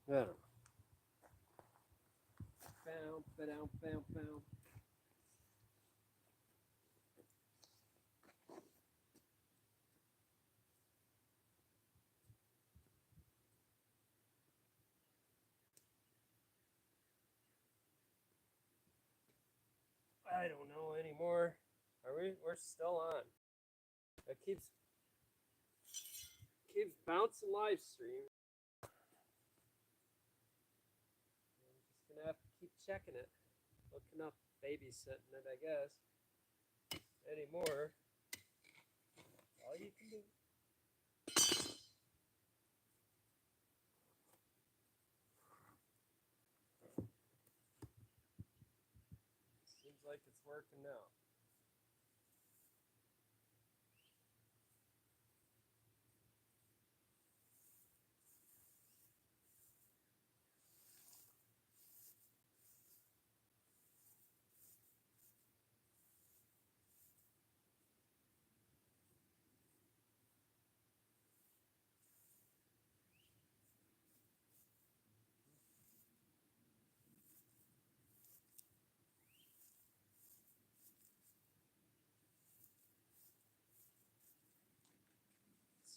I don't know. Bow, ba-dow, bow, bow. I don't know anymore. Are we? We're still on. It keeps bouncing live stream. I'm just gonna have to keep checking it, looking up, babysitting it, I guess. Anymore. All you can do. Seems like it's working now.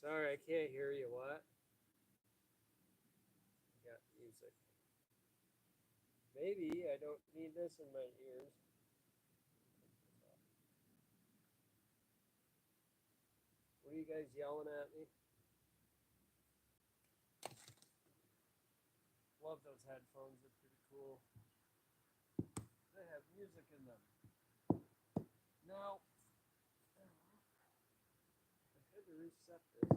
Sorry, I can't hear you. What? I got music. Maybe I don't need this in my ears. What are you guys yelling at me? Love those headphones. They're pretty cool. They have music in them. Now, I had to reset this.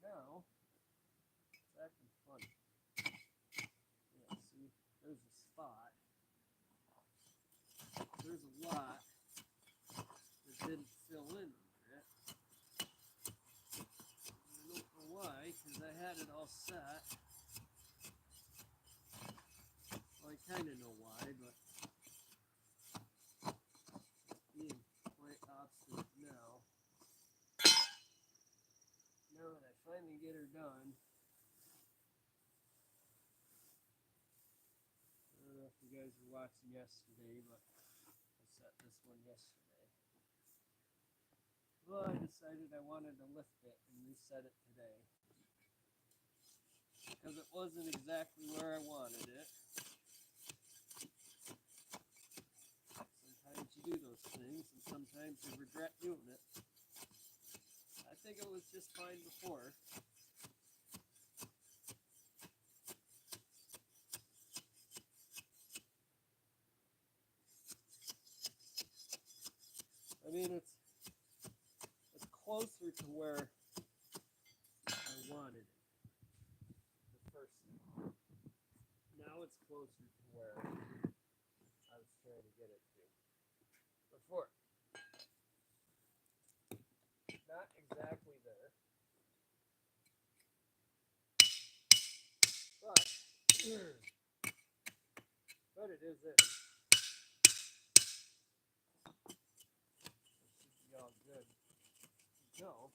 Now, it's acting funny. Yeah, see, there's a spot. There's a lot that didn't fill in under it. I don't know why, because I had it all set. Well, I kind of know why, but being quite obstinate now. Now that I finally get her done, I don't know if you guys were watching yesterday, but I set this one yesterday. Well, I decided I wanted to lift it and reset it today. Because it wasn't exactly where I wanted it. Sometimes you do those things, and sometimes you regret doing it. I think it was just fine before. I mean, it's closer to where I wanted it the first time. Now it's closer to where I was trying to get it to before. Not exactly there, but it is in. It should be all good. No.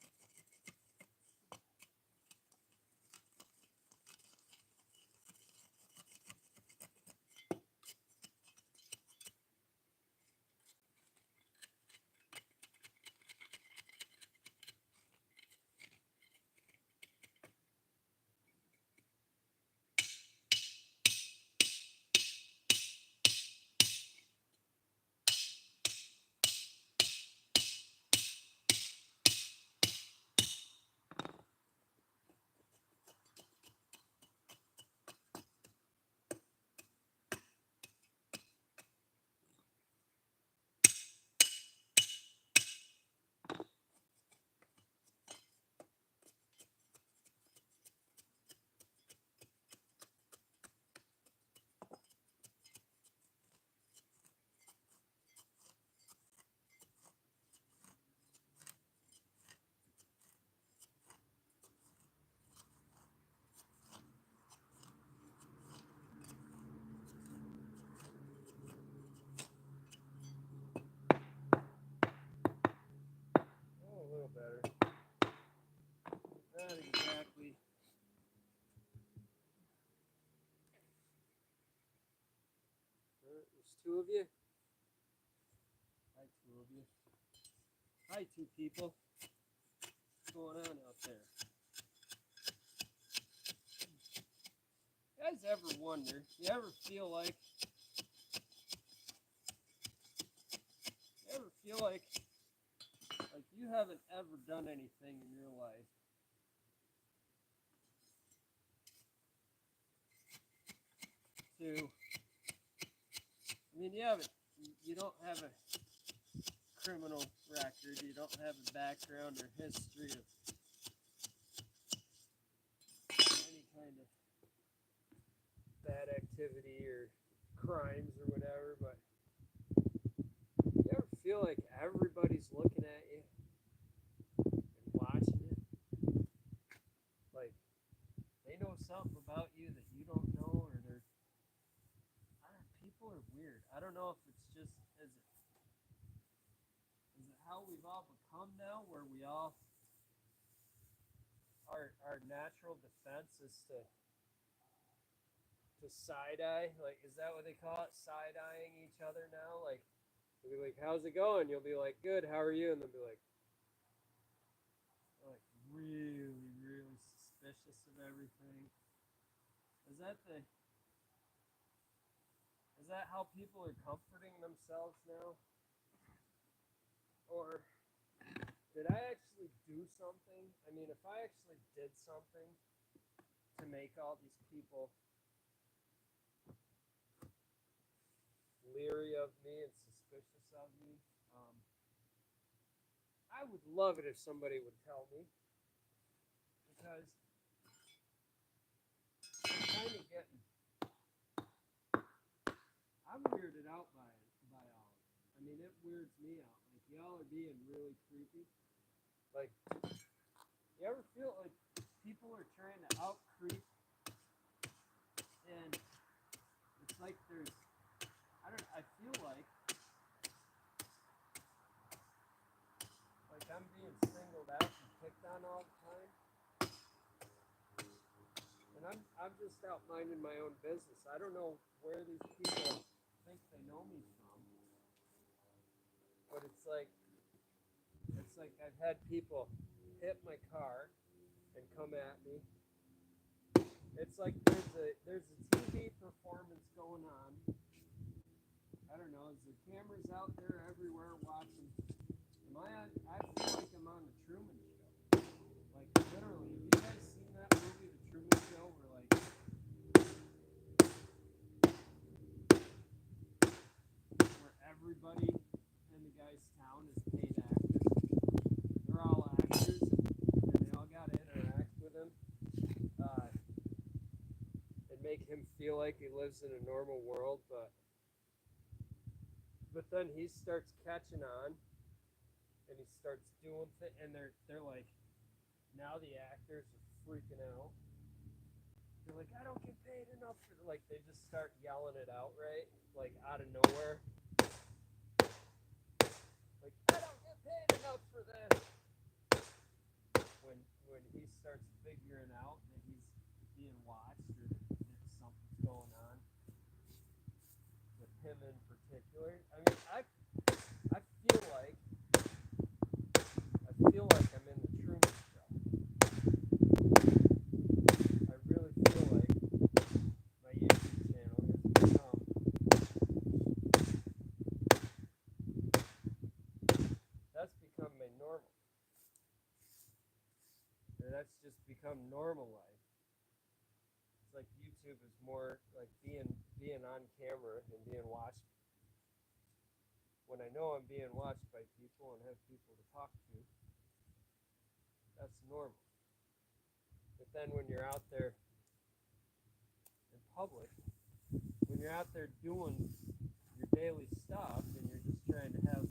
of you. Hi, two of you. Hi, two people. What's going on out there? You guys ever wonder? You ever feel like you haven't ever done anything in your life to, I mean, you don't have a criminal record, you don't have a background or history of any kind of bad activity or crimes or whatever, but you ever feel like everybody's looking at you and watching it? Like they know something about you that you don't know, or people are weird. I don't know if it's just is it how we've all become now, where we all our natural defense is to side eye. Like, is that what they call it? Side eyeing each other now. Like, they'll be like, "How's it going?" You'll be like, "Good. How are you?" And they'll be like really, really suspicious of everything. Is that how people are comforting themselves now? Or did I actually do something? I mean, if I actually did something to make all these people leery of me and suspicious of me, I would love it if somebody would tell me, because I'm kind of getting, I'm weirded out by all of it. I mean, it weirds me out. Like, y'all are being really creepy. Like, you ever feel like people are trying to out creep, and it's like I feel like I'm being singled out and picked on all the time, and I'm just out minding my own business. I don't know where these people think they know me from, but it's like I've had people hit my car and come at me. It's like there's a TV performance going on. I don't know. Is the cameras out there everywhere watching? I feel like I'm on the Truman Show. Like, literally, have you guys seen that movie, The Truman Show, where everybody in the guy's town is paid actors? They're all actors, and they all got to interact with him and make him feel like he lives in a normal world, but then he starts catching on, and he starts doing things, and they're like, now the actors are freaking out. They're like, I don't get paid enough for like they just start yelling it out, right? Like out of nowhere. Like, I don't get paid enough for this. When he starts figuring out that he's being watched, or that something's going on with him in particular. I mean, I feel like I'm in the Truman Show. I really feel like my YouTube channel has become my normal. And that's just become normal life. It's like YouTube is more like being on camera and being watched. When I know I'm being watched by people and have people to talk to, that's normal. But then when you're out there in public, when you're out there doing your daily stuff and you're just trying to have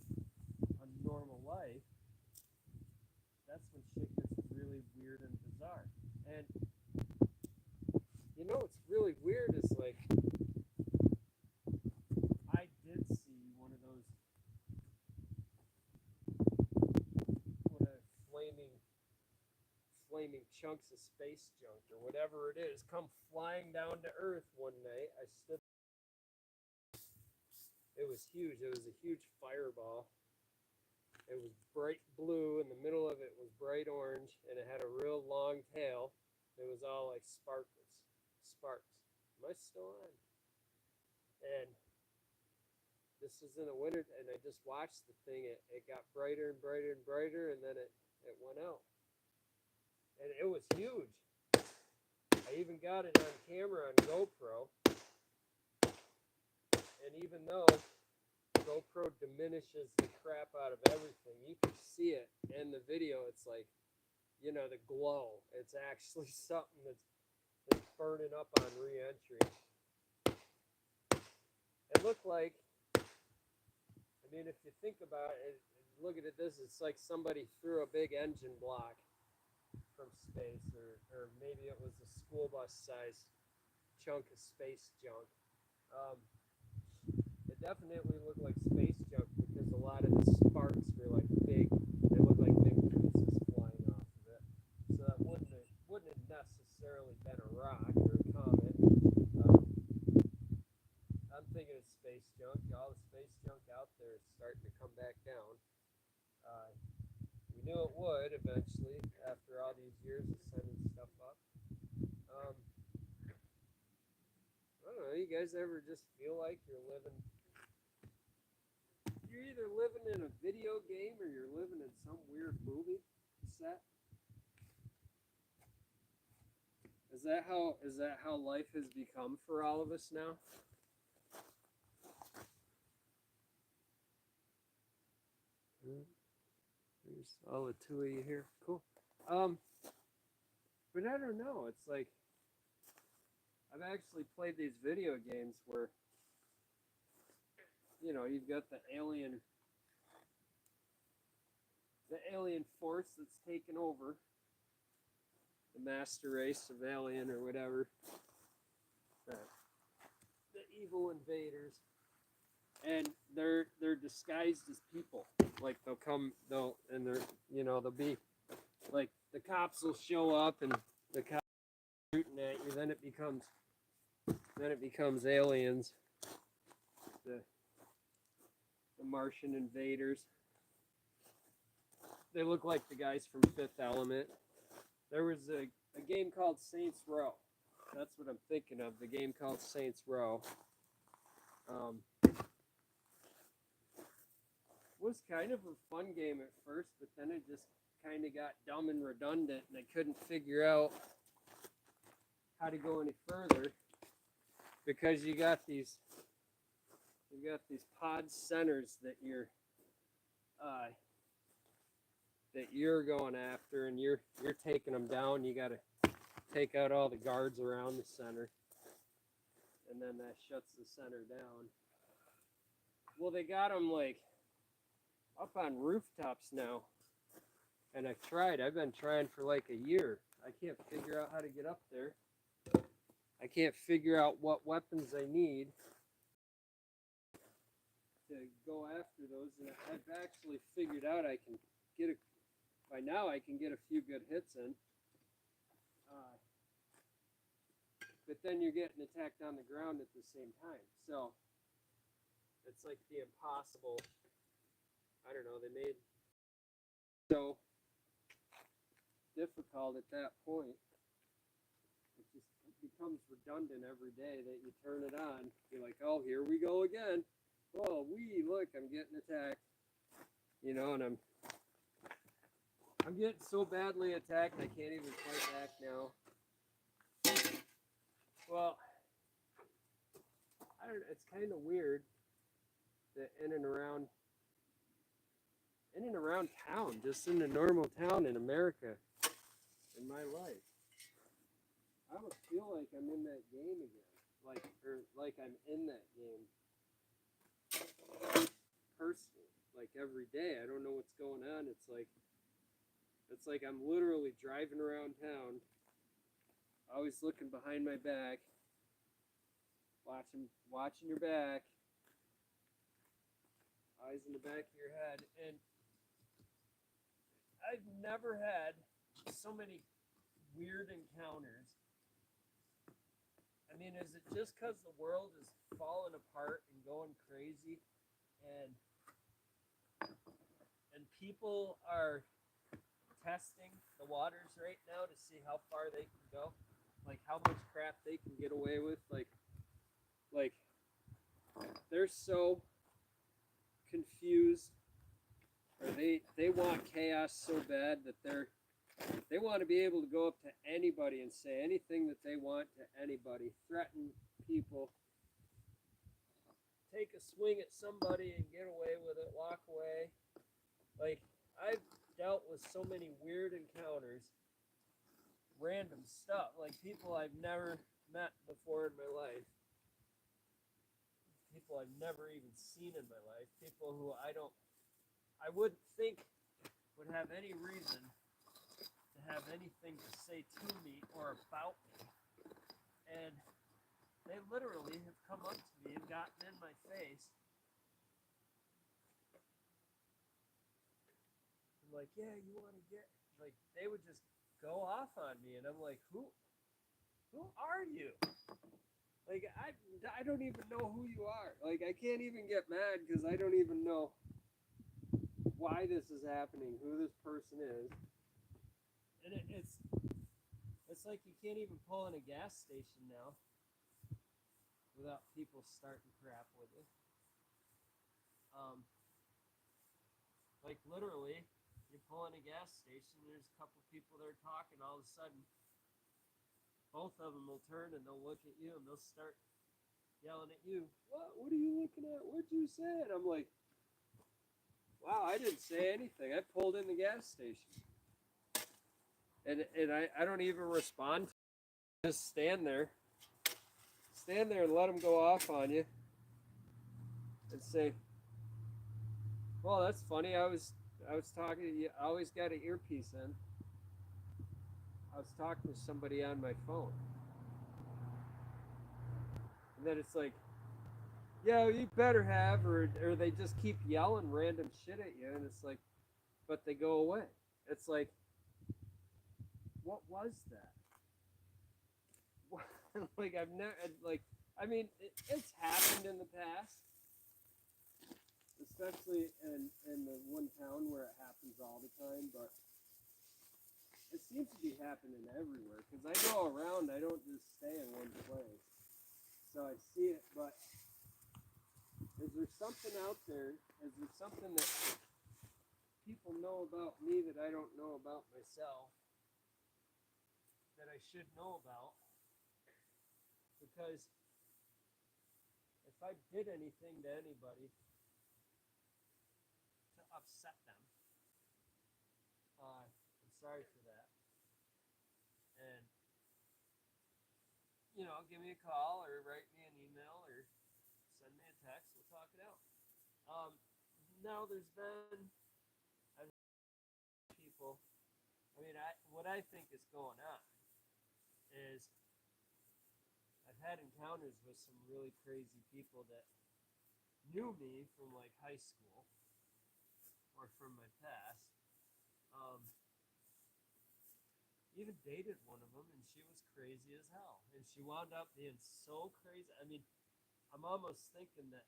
a normal life, that's when shit gets really weird and bizarre. And you know what's really weird is like, I did see one of those flaming chunks of space junk or whatever it is come flying down to Earth one night. I stood It was huge. It was a huge fireball. It was bright blue, and the middle of it was bright orange, and it had a real long tail. It was all like sparks. Am I still on? And this was in the winter, and I just watched the thing. It got brighter and brighter and brighter, and then it went out. And it was huge. I even got it on camera on GoPro. And even though GoPro diminishes the crap out of everything, you can see it in the video. It's like, you know, the glow. It's actually something that's burning up on re-entry. It looked like, I mean, if you think about it, look at this, it's like somebody threw a big engine block from space, or maybe it was a school bus sized chunk of space junk. It definitely looked like space junk because a lot of the sparks were like big. They looked like big pieces flying off of it. So that wouldn't have necessarily been a rock or a comet. I'm thinking of space junk. All the space junk out there is starting to come back down. We knew it would eventually after all these years of sending stuff up. I don't know. You guys ever just feel like you're either living in a video game or you're living in some weird movie set? Is that how life has become for all of us now? There's all the two of you here. Cool. But I don't know. It's like I've actually played these video games where, you know, you've got the alien force that's taken over, the master race of alien or whatever, the evil invaders, and they're disguised as people. Like they'll be like the cops will show up and the cops are shooting at you. Then it becomes aliens, the Martian invaders. They look like the guys from Fifth Element. There was a game called Saints Row. That's what I'm thinking of. The game called Saints Row. Was kind of a fun game at first, but then it just kind of got dumb and redundant, and I couldn't figure out how to go any further because you got these pod centers that you're going after, and you're taking them down. You got to take out all the guards around the center, and then that shuts the center down. Well, they got them like up on rooftops now, and I've been trying for like a year. I can't figure out how to get up there. I can't figure out what weapons I need to go after those, and I've actually figured out by now I can get a few good hits in, but then you're getting attacked on the ground at the same time, so it's like the impossible. I don't know, they made it so difficult at that point. It just becomes redundant every day that you turn it on. You're like, oh, here we go again. Oh, look, I'm getting attacked. You know, and I'm getting so badly attacked I can't even fight back now. Well, I don't know, it's kind of weird that in and around town, just in a normal town in America, in my life, I would feel like I'm in that game again, like I'm in that game personally, like every day. I don't know what's going on. It's like I'm literally driving around town, always looking behind my back, watching your back, eyes in the back of your head, and I've never had so many weird encounters I mean, is it just because the world is falling apart and going crazy, and people are testing the waters right now to see how far they can go, like how much crap they can get away with, like they're so confused, or they want chaos so bad that they want to be able to go up to anybody and say anything that they want to anybody, threaten people, take a swing at somebody and get away with it, walk away. Like, I've dealt with so many weird encounters, random stuff, like people I've never met before in my life, people I've never even seen in my life, people who I wouldn't think would have any reason to have anything to say to me or about me. And they literally have come up to me and gotten in my face. I'm like, yeah, you want to get, like, they would just go off on me, and I'm like, who are you? Like, I don't even know who you are. Like, I can't even get mad because I don't even know why this is happening, who this person is. And it's like you can't even pull in a gas station now without people starting crap with you. Like, literally, you pull in a gas station, there's a couple people there talking, all of a sudden both of them will turn and they'll look at you and they'll start yelling at you. What are you looking at? What'd you say? And I'm like, wow, I didn't say anything. I pulled in the gas station. And I don't even respond. Just stand there and let them go off on you and say, well, that's funny. I was talking to you. I always got an earpiece in. I was talking to somebody on my phone. And then it's like, yeah, you better have, or they just keep yelling random shit at you, and it's like, but they go away. It's like, what was that? Like, I've never, like, I mean, it's happened in the past, especially in the one town where it happens all the time, but it seems to be happening everywhere, because I go around, I don't just stay in one place. So I see it, but is there something out there, is there something that people know about me that I don't know about myself, that I should know about? Because if I did anything to anybody to upset them, I'm sorry for that. And, give me a call or write me an email or send me a text. We'll talk it out. Now there's been people. I mean, what I think is going on is I've had encounters with some really crazy people that knew me from like high school or from my past. Even dated one of them, and she was crazy as hell, and she wound up being so crazy. I mean, I'm almost thinking that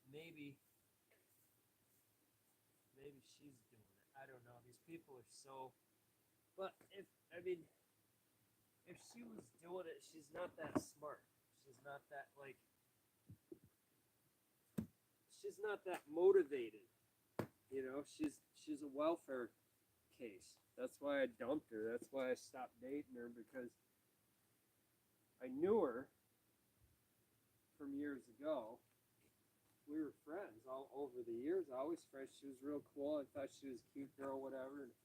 maybe she's doing it. I don't know. These people are so. But if she was doing it, she's not that smart. She's not that she's not that motivated. She's a welfare case. That's why I dumped her. That's why I stopped dating her, because I knew her from years ago. We were friends all over the years. Always friends. She was real cool. I thought she was a cute girl, whatever. And,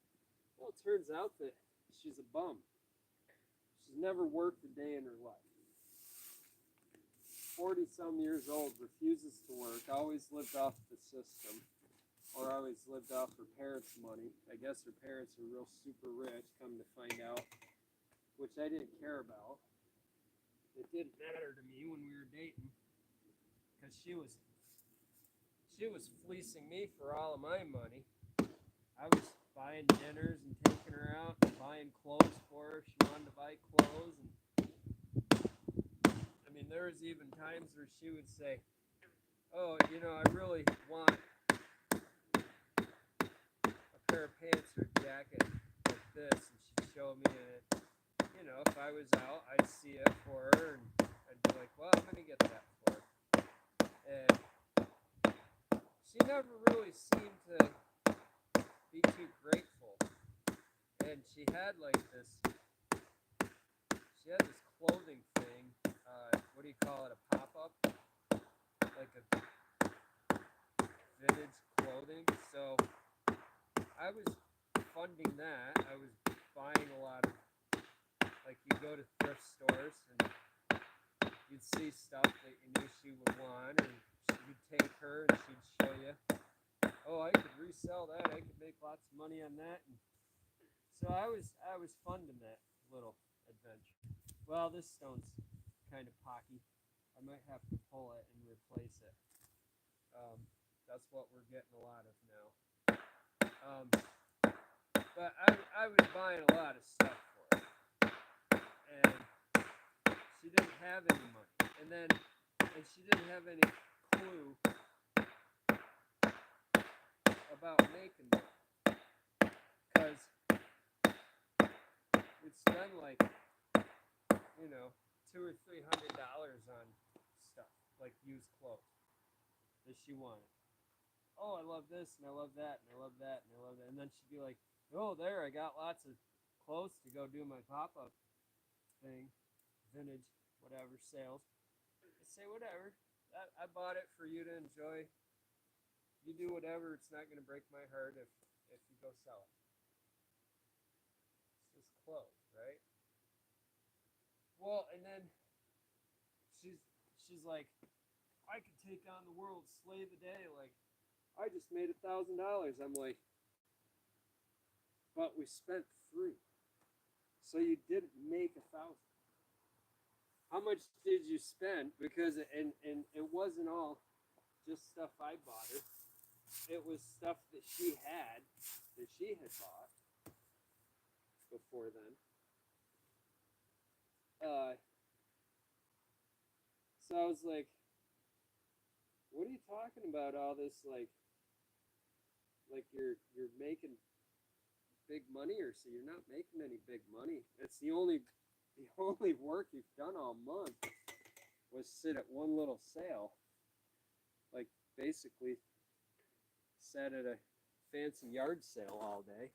well, it turns out that she's a bum. She's never worked a day in her life. 40-some years old, refuses to work, always lived off the system, or always lived off her parents' money. I guess her parents are real super rich, come to find out, which I didn't care about. It didn't matter to me when we were dating, because she was fleecing me for all of my money. I was buying dinners and taking her out. buying clothes for her. She wanted to buy clothes, and I mean, there was even times where she would say, "Oh, you know, I really want a pair of pants or a jacket like this," and she'd show me it. You know, if I was out, I'd see it for her, and I'd be like, "Well, I'm gonna get that for her." And she never really seemed to be too grateful. And she had this clothing thing. What do you call it? A pop-up, like a vintage clothing. So I was funding that. I was buying a lot of, like, you go to thrift stores and you'd see stuff that you knew she would want, or you'd take her and she'd show you, "Oh, I could resell that. I could make lots of money on that." And so I was funding that little adventure. Well, this stone's kind of pocky. I might have to pull it and replace it. That's what we're getting a lot of now. But I was buying a lot of stuff for her, and she didn't have any money, and she didn't have any clue about making money, because we'd spend like, you know, $200 or $300 on stuff like used clothes that she wanted. "Oh, I love this, and I love that, and I love that, and I love that." And then she'd be like, "Oh, there, I got lots of clothes to go do my pop-up thing, vintage, whatever, sales." I say, "Whatever. I bought it for you to enjoy. You do whatever. It's not going to break my heart if you go sell it. It's just clothes, right?" Well, and then she's like, "I could take on the world, slay the day. Like, I just made $1,000." I'm like, "But we spent $3, so you didn't make $1,000. How much did you spend?" Because and it wasn't all just stuff I bought her. It was stuff that she had bought before then. So I was like, "What are you talking about? All this like you're making big money, or so you're not making any big money. It's the only work you've done all month was sit at one little sale, like basically sat at a fancy yard sale all day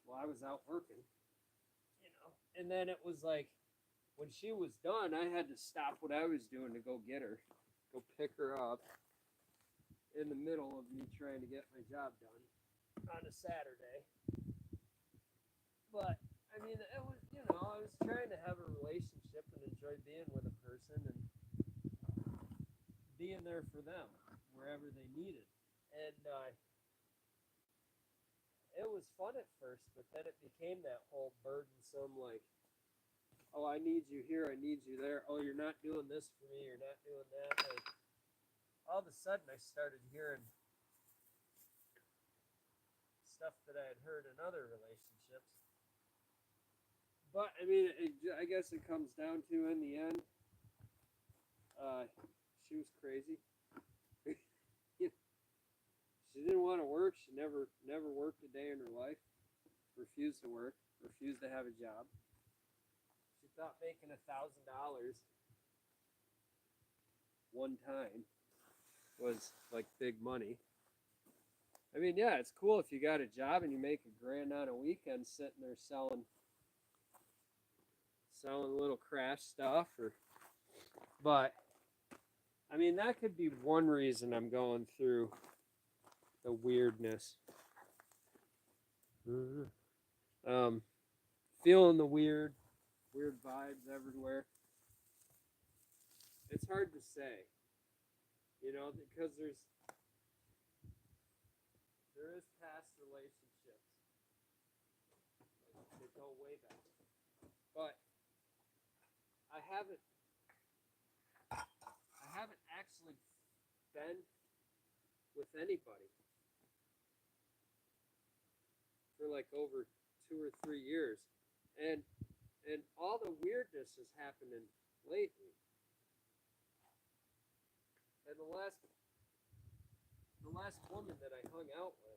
while I was out working, you know." And then it was like, when she was done, I had to stop what I was doing to go get her, go pick her up in the middle of me trying to get my job done on a Saturday. But I mean, it was, you know, I was trying to have a relationship and enjoy being with a person and being there for them wherever they needed. And it was fun at first, but then it became that whole burdensome, like, "Oh, I need you here, I need you there. Oh, you're not doing this for me, you're not doing that." Like, all of a sudden, I started hearing stuff that I had heard in other relationships. But I mean, I guess it comes down to, in the end, she was crazy. She didn't want to work. She never worked a day in her life. Refused to work. Refused to have a job. She thought making $1,000 one time was like big money. I mean, yeah, it's cool if you got a job and you make $1,000 on a weekend sitting there selling little crash stuff, but I mean, that could be one reason I'm going through the weirdness. Feeling the weird vibes everywhere. It's hard to say, you know, because there is past relationships that go way back, but I haven't actually been with anybody for like over 2 or 3 years, and all the weirdness is happening lately. And the last woman that I hung out with,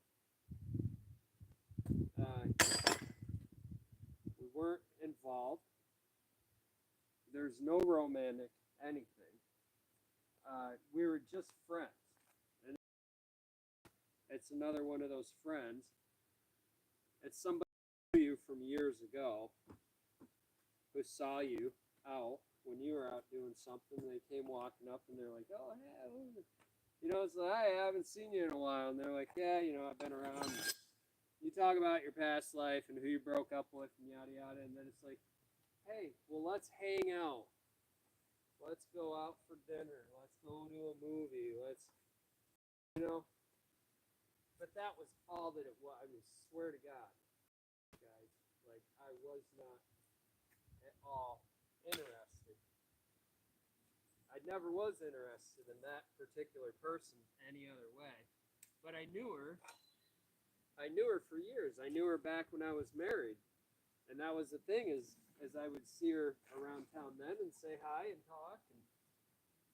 we weren't involved. There's no romantic anything. We were just friends. And it's another one of those friends. It's somebody who knew you from years ago who saw you out when you were out doing something. They came walking up and they're like, oh, hey, you know, it's like, I haven't seen you in a while. And they're like, yeah, you know, I've been around. You talk about your past life and who you broke up with and yada yada. And then it's like, hey, well, let's hang out. Let's go out for dinner. Let's go to a movie. Let's, you know. But that was all that it was. I mean, swear to God, guys, like, I was not at all interested. I never was interested in that particular person any other way. But I knew her. I knew her for years. I knew her back when I was married. And that was the thing is I would see her around town then and say hi and talk. And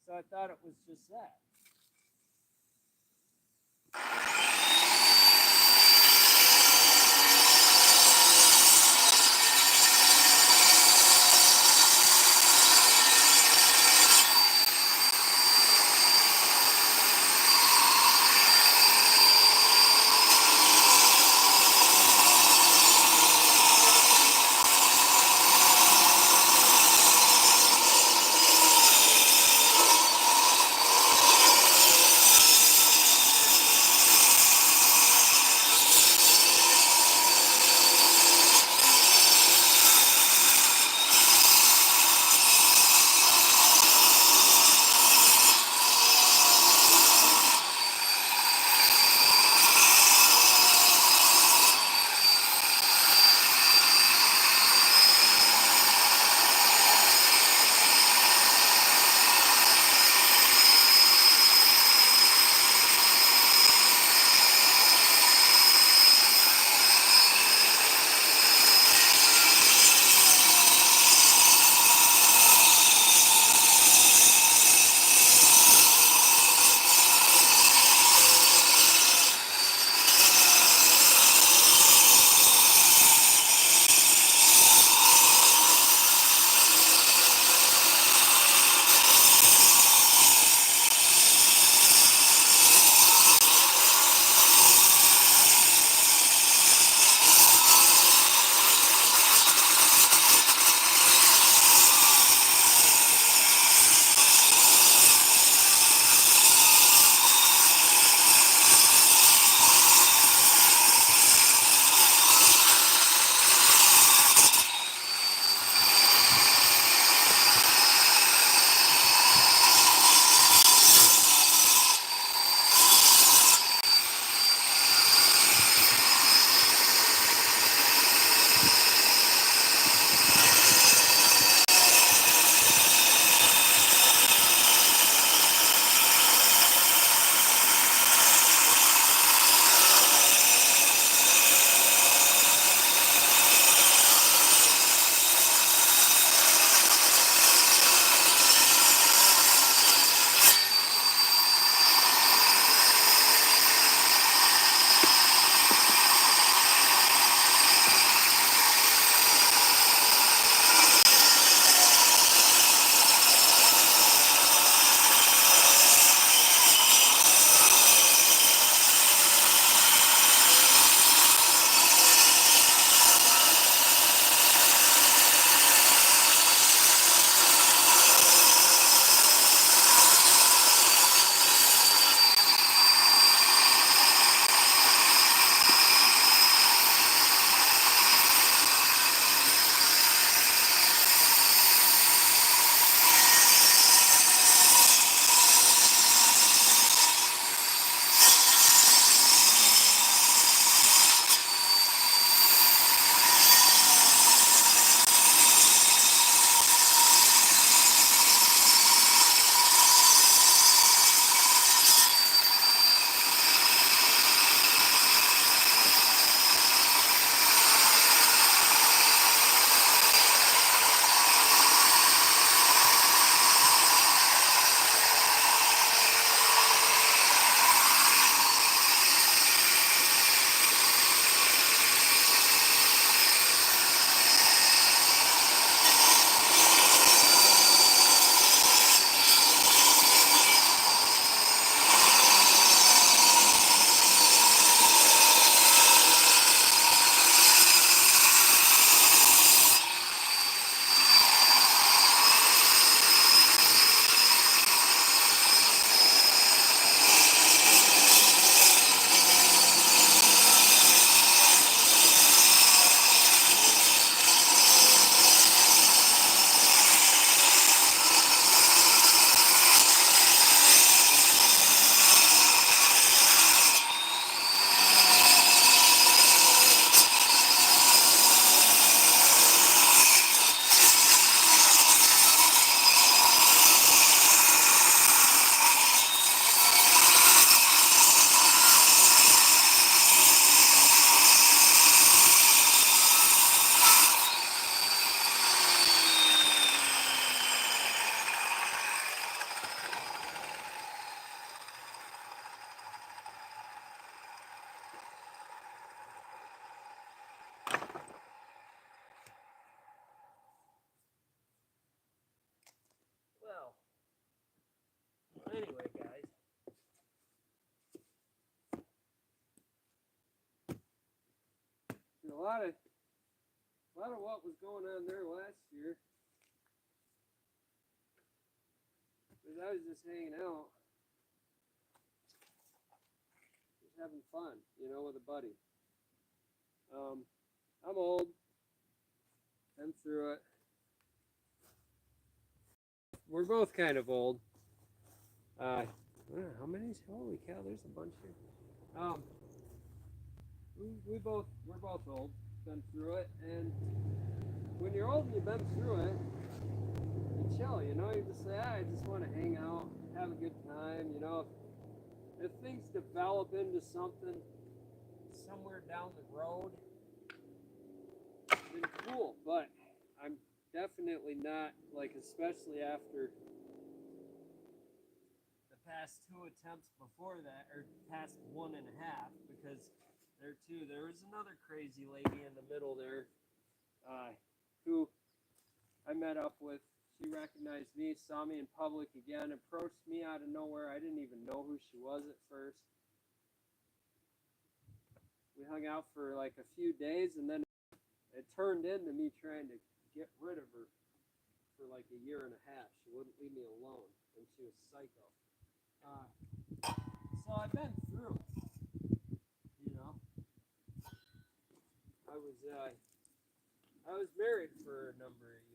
so I thought it was just that. a lot of what was going on there last year was I was just hanging out, just having fun, with a buddy. I'm old. Been through it. We're both kind of old. How many? Holy cow! There's a bunch here. We're both old. Been through it, and when you're old and you've been through it, you chill. You just say, I just want to hang out, have a good time. If things develop into something somewhere down the road, then cool. But I'm definitely not, especially after the past 2 attempts before that, or past 1.5, because there was another crazy lady in the middle there, who I met up with. She recognized me, saw me in public again, approached me out of nowhere. I didn't even know who she was at first. We hung out for a few days, and then it turned into me trying to get rid of her for a 1.5 years. She wouldn't leave me alone, and she was psycho. So I've been through it. I was married for a number of years.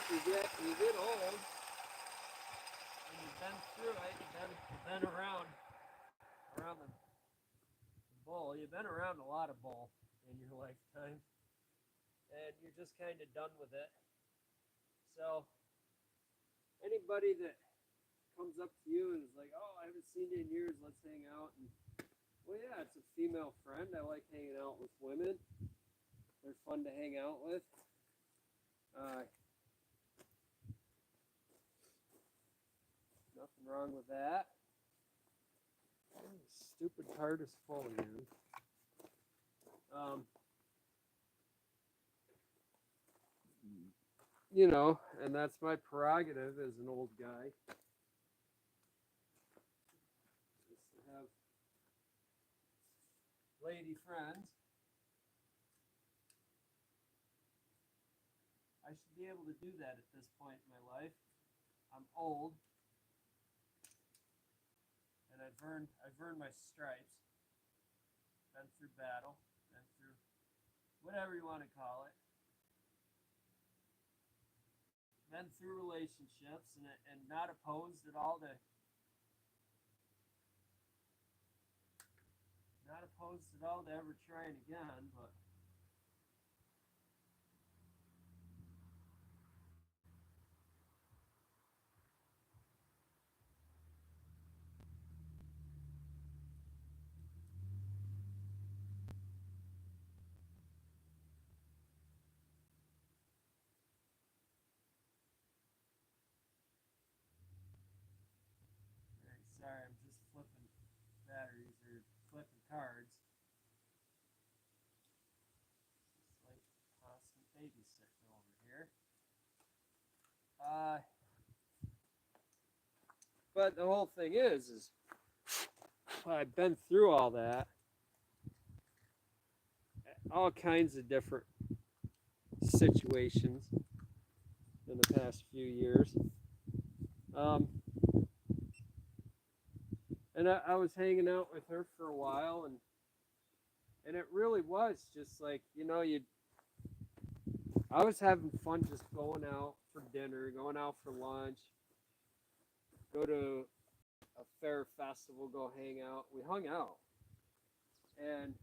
You get old, and you've been through it. You've been around the bull. You've been around a lot of bull in your lifetime, and you're just kind of done with it. So anybody that comes up to you and is like, "Oh, I haven't seen you in years. Let's hang out." And well, yeah, it's a female friend. I like hanging out with women. They're fun to hang out with. Nothing wrong with that. Oh, this stupid card is full again. And that's my prerogative as an old guy. Just to have lady friends. I should be able to do that at this point in my life. I'm old. And I've earned my stripes. Been through battle, been through whatever you want to call it. Been through relationships and not opposed at all to ever trying again, but sorry, I'm just flipping batteries or flipping cards. It's like constant babysitting over here. But the whole thing is I've been through all that, all kinds of different situations in the past few years. And I was hanging out with her for a while, and it really was just I was having fun just going out for dinner, going out for lunch, go to a fair festival, go hang out. We hung out, and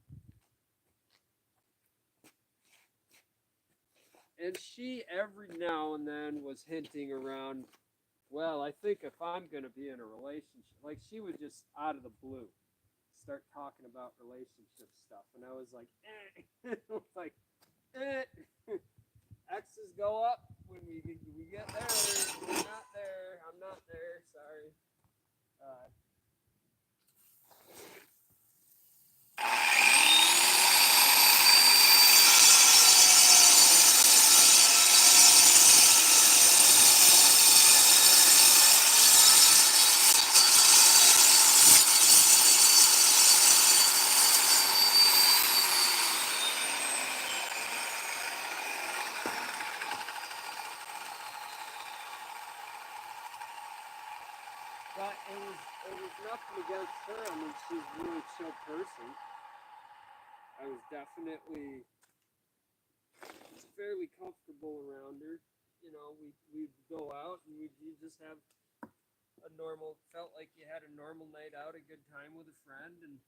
she every now and then was hinting around, well, I think if I'm going to be in a relationship, like she would just out of the blue start talking about relationship stuff. And I was like, like, X's go up when we get there. We're not there. I'm not there. Sorry. But it was nothing against her. I mean, she's a really chill person. I was definitely fairly comfortable around her. You know, we'd go out and you just have a normal, felt like you had a normal night out, a good time with a friend, and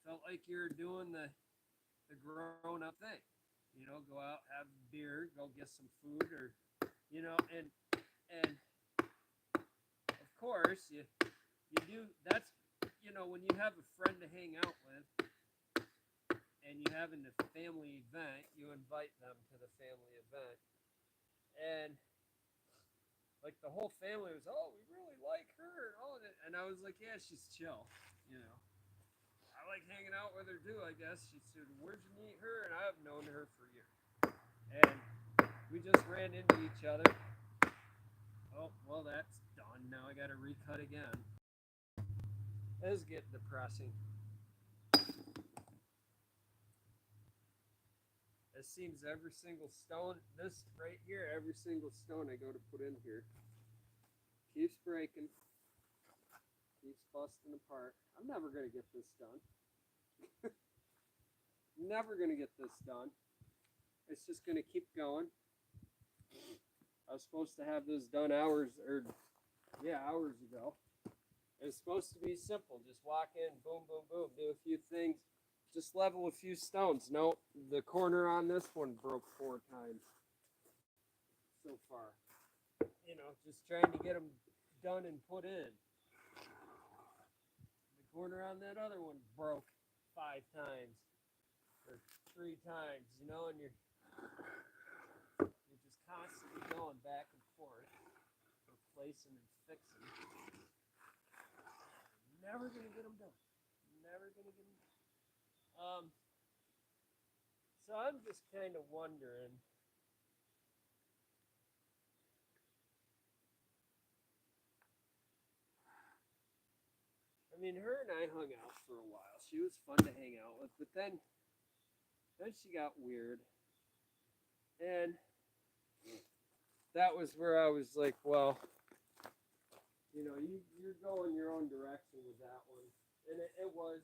felt like you were doing the grown up thing. You know, go out, have beer, go get some food, or you know, and of course you do. That's, you know, when you have a friend to hang out with, and you have a family event, you invite them to the family event, and like the whole family was, oh, we really like her, and all of it, and I was like, yeah, she's chill, you know. I like hanging out with her too, I guess. She said, where'd you meet her? And I've known her for years. And we just ran into each other. Oh, well, that's done. Now I got to recut again. This is getting depressing. It seems every single stone, this right here, every single stone I go to put in here keeps breaking, keeps busting apart. I'm never going to get this done. Never going to get this done. It's just going to keep going. I was supposed to have this done hours ago. It's supposed to be simple. Just walk in, boom, boom, boom, do a few things. Just level a few stones. No, the corner on this one broke 4 times so far. You know, just trying to get them done and put in. The corner on that other one broke 5 times or 3 times, you know, and you're just constantly going back and forth, replacing and fixing. Never gonna get them done. Never gonna get them done. So I'm just kind of wondering. I mean, her and I hung out for a while. She was fun to hang out with, but then she got weird, and that was where I was like, well, you know, you're going your own direction with that one, and it was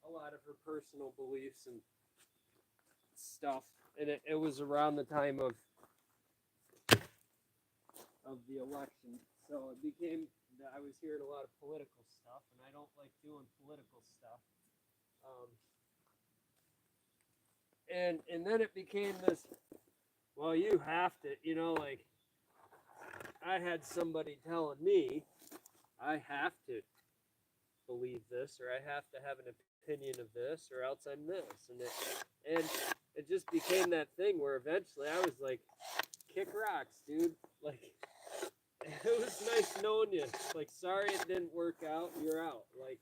a lot of her personal beliefs and stuff, and it was around the time of the election, so it became that I was hearing a lot of political stuff, and I don't like doing political stuff. And then it became this, well, you have to, you know, like, I had somebody telling me I have to believe this, or I have to have an opinion of this, or else I'm this, and it just became that thing where eventually I was like, kick rocks, dude. Like, it was nice knowing you. Like, sorry it didn't work out. You're out. Like,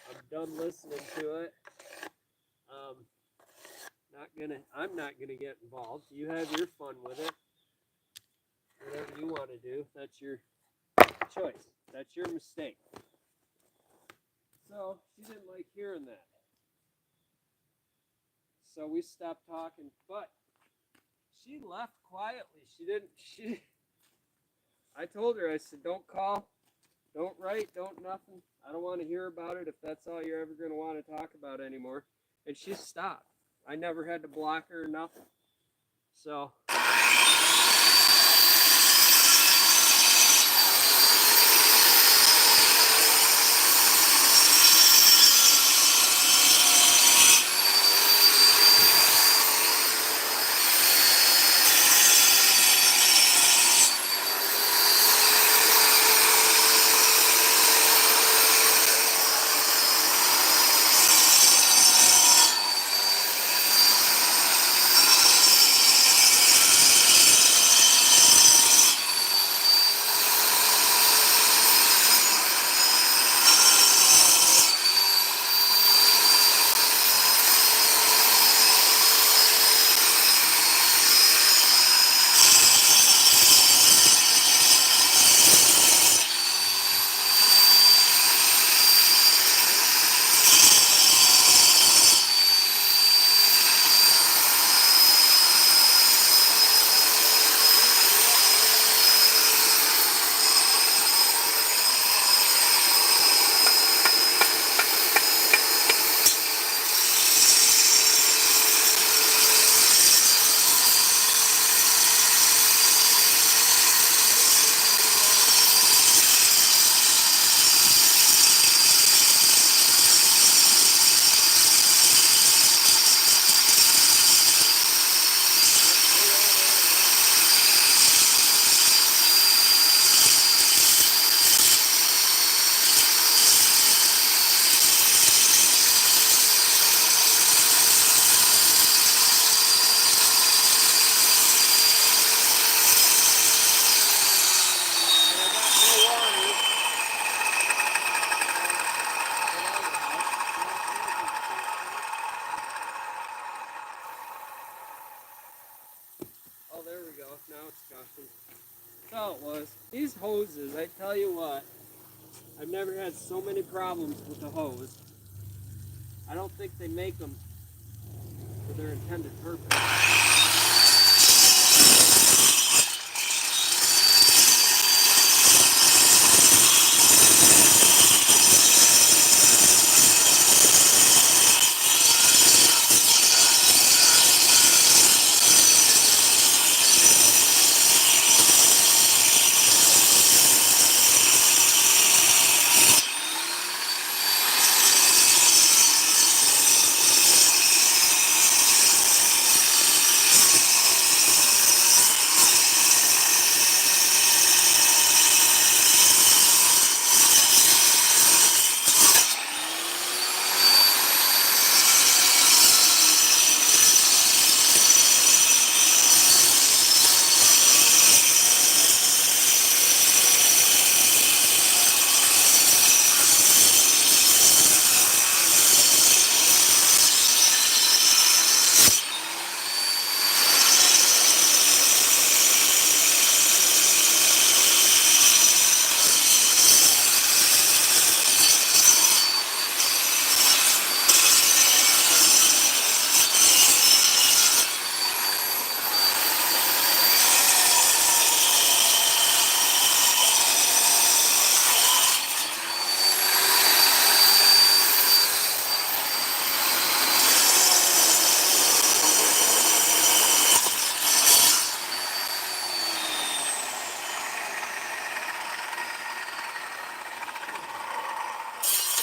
I'm done listening to it. I'm not gonna get involved. You have your fun with it. Whatever you want to do, that's your choice. That's your mistake. So she didn't like hearing that. So we stopped talking, but she left quietly. I told her, I said, don't call, don't write, don't nothing. I don't want to hear about it if that's all you're ever going to want to talk about anymore. And she stopped. I never had to block her or nothing. So That's all it was. These hoses, I tell you what, I've never had so many problems with the hose. I don't think they make them for their intended purpose.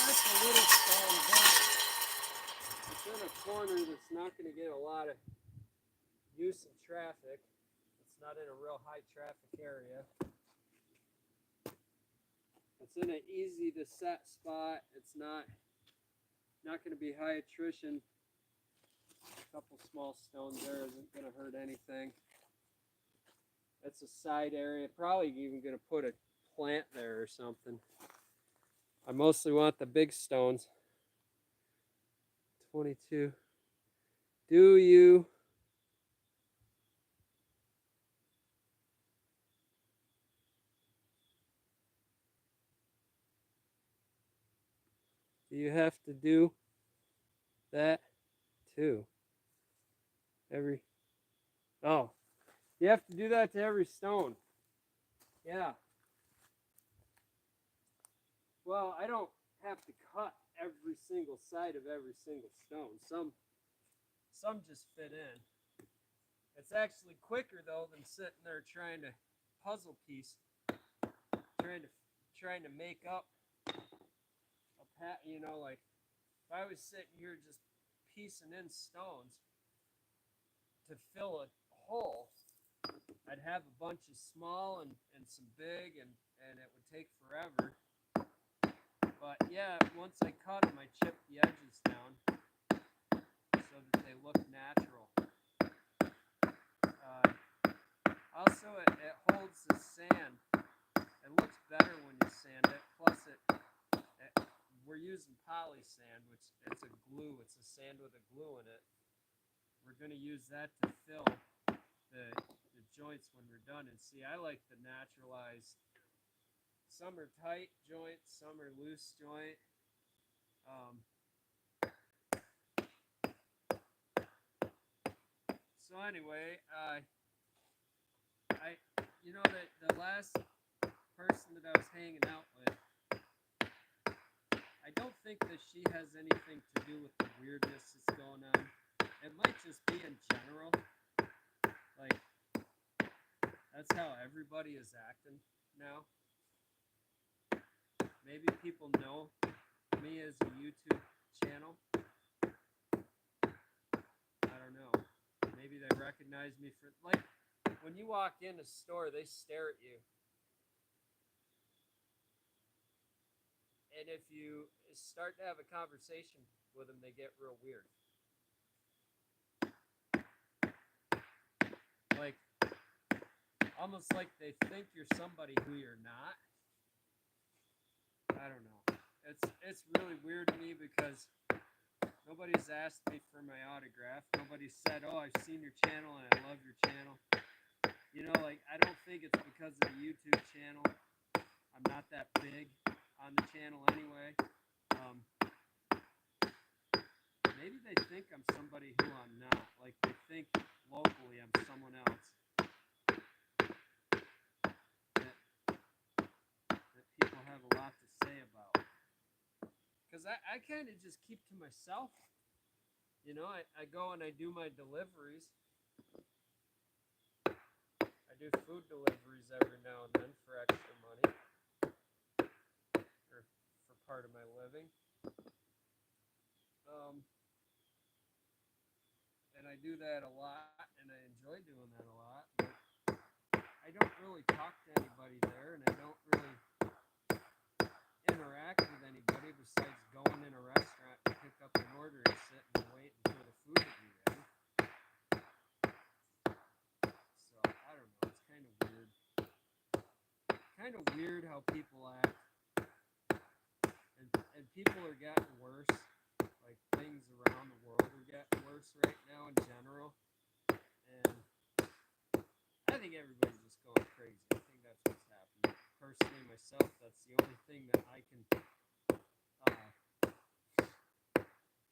That's a little stone, but it's in a corner that's not going to get a lot of use in traffic. It's not in a real high traffic area. It's in an easy to set spot. It's not going to be high attrition. A couple small stones there isn't going to hurt anything. That's a side area. Probably even going to put a plant there or something. I mostly want the big stones. 22. Do you? Do you have to do that too? Oh, you have to do that to every stone. Yeah. Well, I don't have to cut every single side of every single stone. Some just fit in. It's actually quicker though than sitting there trying to puzzle piece, trying to make up a pat. Like if I was sitting here just piecing in stones to fill a hole, I'd have a bunch of small and some big, and it would take forever. But yeah, once I cut them, I chip the edges down so that they look natural. Also, it holds the sand. It looks better when you sand it. Plus, we're using poly sand, which it's a glue. It's a sand with a glue in it. We're going to use that to fill the joints when we're done. And see, I like the naturalized. Some are tight joint, some are loose joint. So anyway, that the last person that I was hanging out with, I don't think that she has anything to do with the weirdness that's going on. It might just be in general. Like, that's how everybody is acting now. Maybe people know me as a YouTube channel. I don't know. Maybe they recognize me for, like, when you walk in a store, they stare at you. And if you start to have a conversation with them, they get real weird. Like, almost like they think you're somebody who you're not. I don't know. It's really weird to me because nobody's asked me for my autograph. Nobody said, "Oh, I've seen your channel and I love your channel." You know, like I don't think it's because of the YouTube channel. I'm not that big on the channel anyway. Um, Maybe they think I'm somebody who I'm not. Like they think locally I'm someone else that that people have a lot to say about. Because I kind of just keep to myself. You know, I go and I do my deliveries. I do food deliveries every now and then for extra money or for part of my living. Um, and I do that a lot, and I enjoy doing that a lot. But I don't really talk to anybody there, and I don't really interact with anybody besides going in a restaurant and pick up an order and sit and wait for the food to be ready. So I don't know. It's kind of weird. Kind of weird how people act, and people are getting worse. Like things around the world are getting worse right now in general, and I think everybody's just going crazy. I think that's what's happening. Personally, myself, that's the only thing that I can.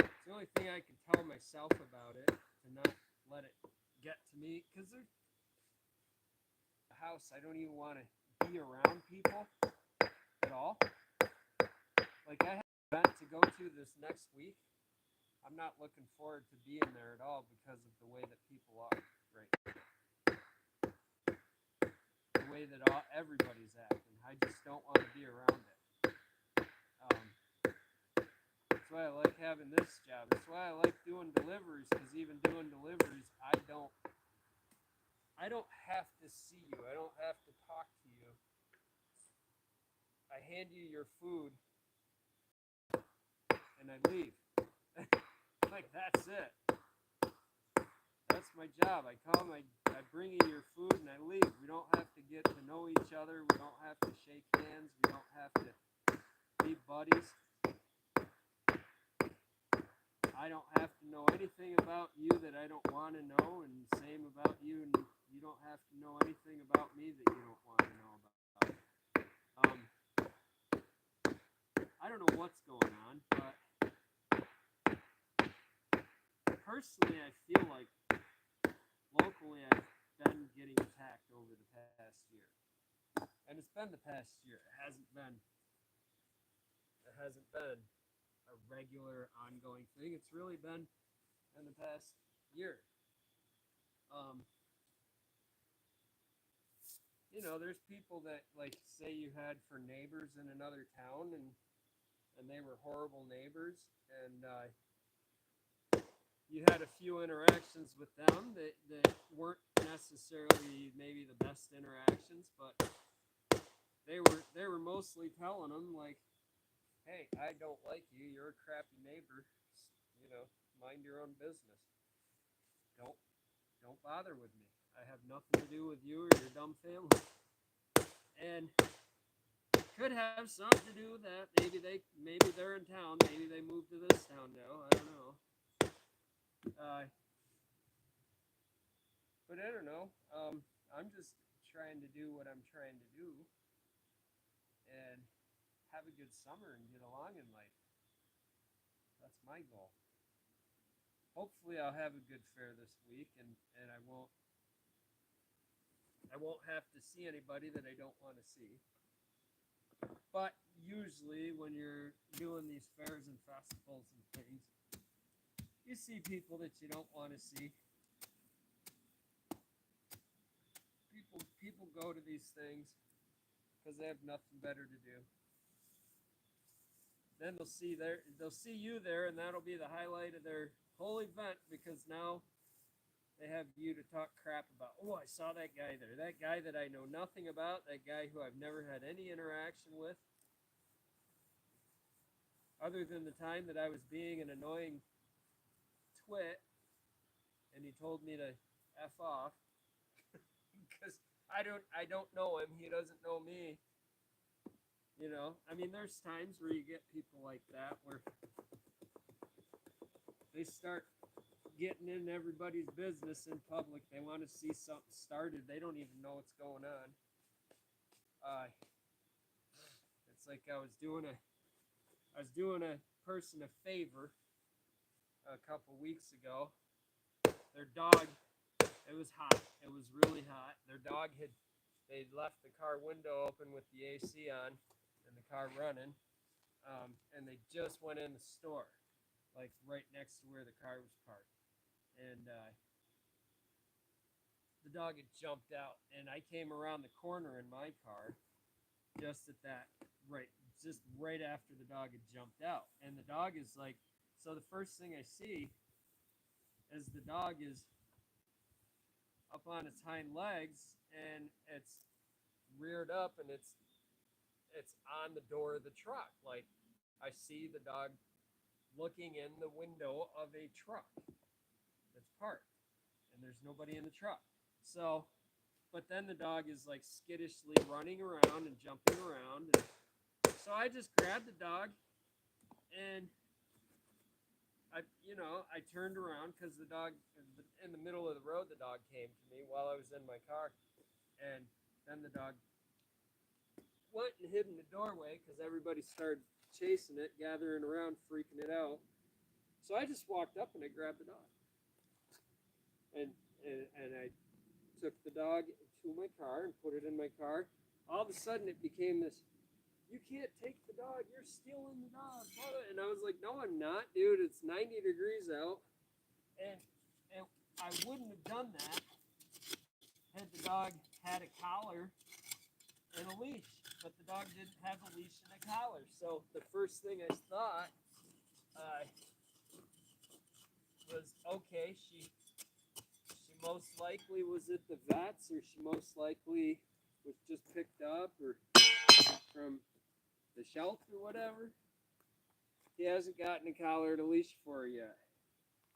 It's the only thing I can tell myself about it to not let it get to me. Because there's a house, I don't even want to be around people at all. Like I have an event to go to this next week. I'm not looking forward to being there at all because of the way that people are right now. The way that everybody's acting. I just don't want to be around it. That's why I like having this job. That's why I like doing deliveries, because even doing deliveries, I don't have to see you. I don't have to talk to you. I hand you your food and I leave. Like that's it. That's my job. I come, I bring you your food and I leave. We don't have to get to know each other. We don't have to shake hands. We don't have to be buddies. I don't have to know anything about you that I don't want to know, and same about you, and you don't have to know anything about me that you don't want to know about. I don't know what's going on, but personally, I feel like locally I've been getting attacked over the past year, and it's been the past year. It hasn't been a regular ongoing thing. It's really been in the past year. Um, you know, there's people that like say you had for neighbors in another town, and they were horrible neighbors, and you had a few interactions with them that weren't necessarily maybe the best interactions, but they were mostly telling them like, hey, I don't like you. You're a crappy neighbor. You know, mind your own business. Don't don't bother with me. I have nothing to do with you or your dumb family. And could have something to do with that. Maybe they're in town. Maybe they moved to this town now. I don't know. But I don't know. I'm just trying to do what I'm trying to do and have a good summer and get along in life. That's my goal. Hopefully, I'll have a good fair this week, and I won't have to see anybody that I don't want to see. But usually, when you're doing these fairs and festivals and things, you see people that you don't want to see. People go to these things because they have nothing better to do. Then they'll see you there, and that'll be the highlight of their whole event because now they have you to talk crap about. Oh, I saw that guy there. That guy that I know nothing about. That guy who I've never had any interaction with, other than the time that I was being an annoying twit, and he told me to f off because I don't know him. He doesn't know me. You know, I mean, there's times where you get people like that where they start getting in everybody's business in public. They want to see something started. They don't even know what's going on. It's like I was doing a person a favor a couple weeks ago. Their dog, it was hot. It was really hot. Their dog they'd left the car window open with the AC on and the car running, and they just went in the store, like right next to where the car was parked. And the dog had jumped out, and I came around the corner in my car just at that, just right after the dog had jumped out. And the dog is like, so the first thing I see is the dog is up on its hind legs, and it's reared up, and it's on the door of the truck. Like, I see the dog looking in the window of a truck that's parked, and there's nobody in the truck. So, but then the dog is like skittishly running around and jumping around. And so I just grabbed the dog, and I turned around because the dog, in the middle of the road, the dog came to me while I was in my car. And then the dog went and hid in the doorway because everybody started chasing it, gathering around, freaking it out. So I just walked up and I grabbed the dog. And I took the dog to my car and put it in my car. All of a sudden it became this, you can't take the dog, you're stealing the dog. And I was like, no, I'm not, dude. It's 90 degrees out. And I wouldn't have done that had the dog had a collar and a leash. But the dog didn't have a leash and a collar. So the first thing I thought was, okay, she most likely was at the vet's, or she most likely was just picked up or from the shelf or whatever. He hasn't gotten a collar and a leash for her yet.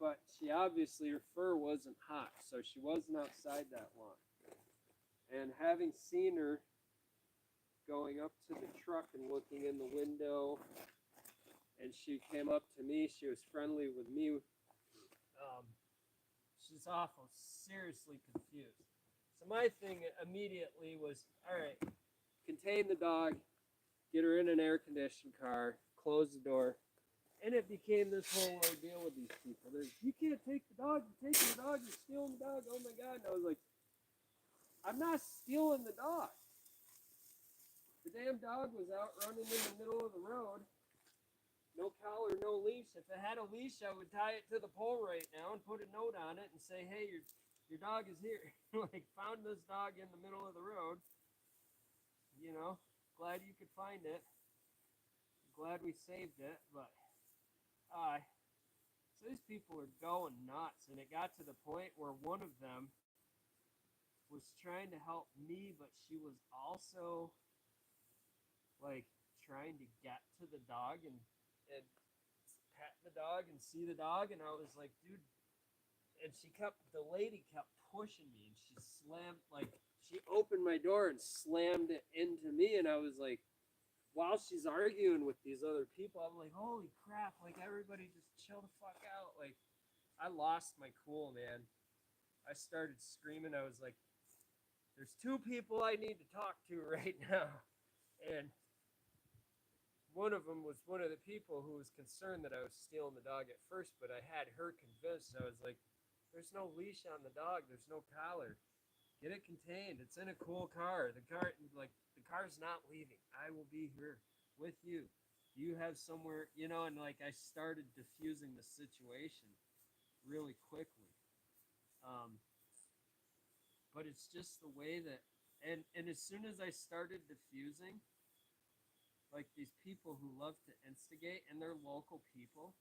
But she obviously, her fur wasn't hot, so she wasn't outside that long. And having seen her going up to the truck and looking in the window, and she came up to me, she was friendly with me. She's awful, seriously confused. So my thing immediately was, all right, contain the dog, get her in an air-conditioned car, close the door. And it became this whole ordeal with these people. You can't take the dog, you're taking the dog, you're stealing the dog, oh my God. And I was like, I'm not stealing the dog. The damn dog was out running in the middle of the road. No collar, no leash. If it had a leash, I would tie it to the pole right now and put a note on it and say, hey, your dog is here. Like, found this dog in the middle of the road. Glad you could find it. Glad we saved it. But, so these people are going nuts. And it got to the point where one of them was trying to help me, but she was also, like, trying to get to the dog and pet the dog and see the dog. And I was like, dude. And the lady kept pushing me, and she slammed, like, she opened my door and slammed it into me. And I was like, while she's arguing with these other people, I'm like, holy crap, like, everybody just chill the fuck out. Like, I lost my cool, man. I started screaming. I was like, there's two people I need to talk to right now. And one of them was one of the people who was concerned that I was stealing the dog at first, but I had her convinced. I was like, there's no leash on the dog. There's no collar. Get it contained. It's in a cool car. The car's not leaving. I will be here with you. You have somewhere, and like, I started diffusing the situation really quickly. But it's just the way that, and as soon as I started diffusing, like, these people who love to instigate, and they're local people.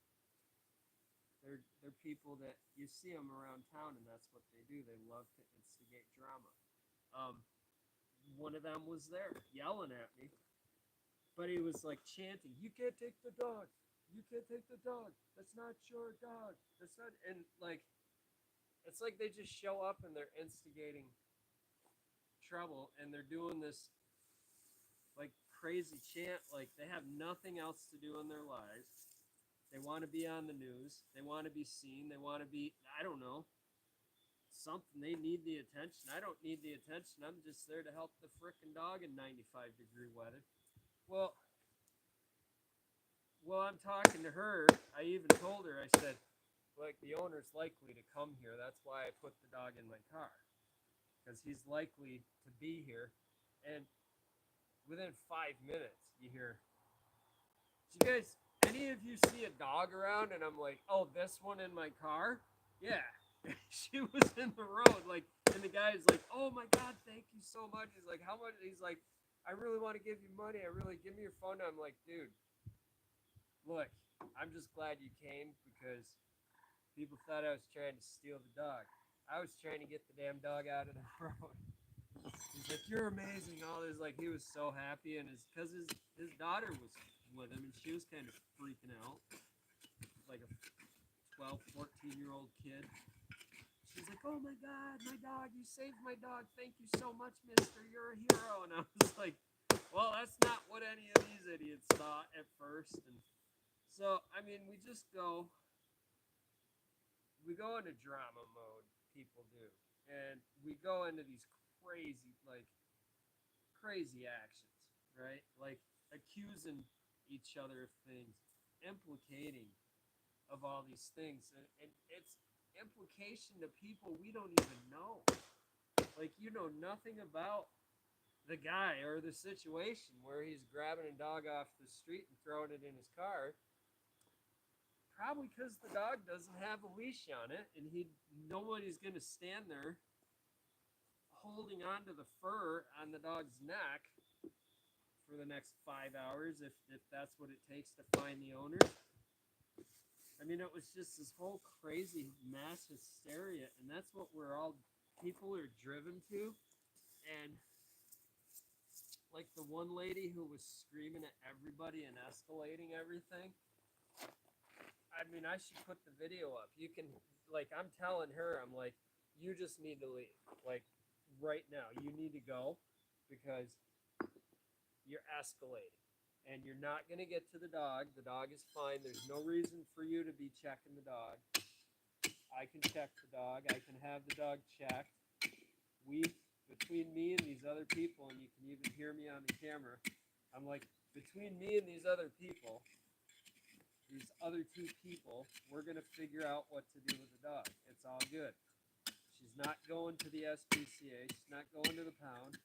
They're people that you see them around town, and that's what they do. They love to instigate drama. One of them was there yelling at me, but he was like chanting, "You can't take the dog. You can't take the dog. That's not your dog. That's not." And like, it's like they just show up and they're instigating trouble, and they're doing this like crazy chant, like they have nothing else to do in their lives. They want to be on the news. They want to be seen. They want to be, I don't know, something. They need the attention. I don't need the attention. I'm just there to help the frickin' dog in 95-degree weather. Well, I'm talking to her. I even told her, I said, like, the owner's likely to come here. That's why I put the dog in my car. Because he's likely to be here. And within 5 minutes, you hear, "Do you guys, any of you see a dog around?" And I'm like, "Oh, this one in my car?" Yeah. She was in the road. Like, and the guy's like, "Oh my God, thank you so much." He's like, "How much?" He's like, "I really want to give you money. Give me your phone." I'm like, "Dude, look, I'm just glad you came because people thought I was trying to steal the dog. I was trying to get the damn dog out of the road." He's like, "You're amazing." All this, like, he was so happy, and because his daughter was with him, and she was kind of freaking out, like a 12, 14-year-old kid. She's like, "Oh my God, my dog! You saved my dog! Thank you so much, Mister. You're a hero." And I was like, "Well, that's not what any of these idiots thought at first." And so, I mean, we go into drama mode. People do, and we go into these crazy actions, right? Like accusing each other of things, implicating of all these things, and it's implication to people we don't even know. Like, you know nothing about the guy or the situation where he's grabbing a dog off the street and throwing it in his car. Probably because the dog doesn't have a leash on it, and nobody's gonna stand there holding on to the fur on the dog's neck for the next 5 hours if that's what it takes to find the owner. I mean, it was just this whole crazy mass hysteria, and that's what people are driven to. And like the one lady who was screaming at everybody and escalating everything, I mean, I should put the video up. You can, like, I'm telling her, I'm like, "You just need to leave. Like, right now, you need to go because you're escalating. And you're not going to get to the dog. The dog is fine. There's no reason for you to be checking the dog. I can check the dog. I can have the dog checked. Between me and these other people, and you can even hear me on the camera, I'm like, between me and these other people, these other two people, we're going to figure out what to do with the dog. It's all good. She's not going to the SPCA. She's not going to the pound.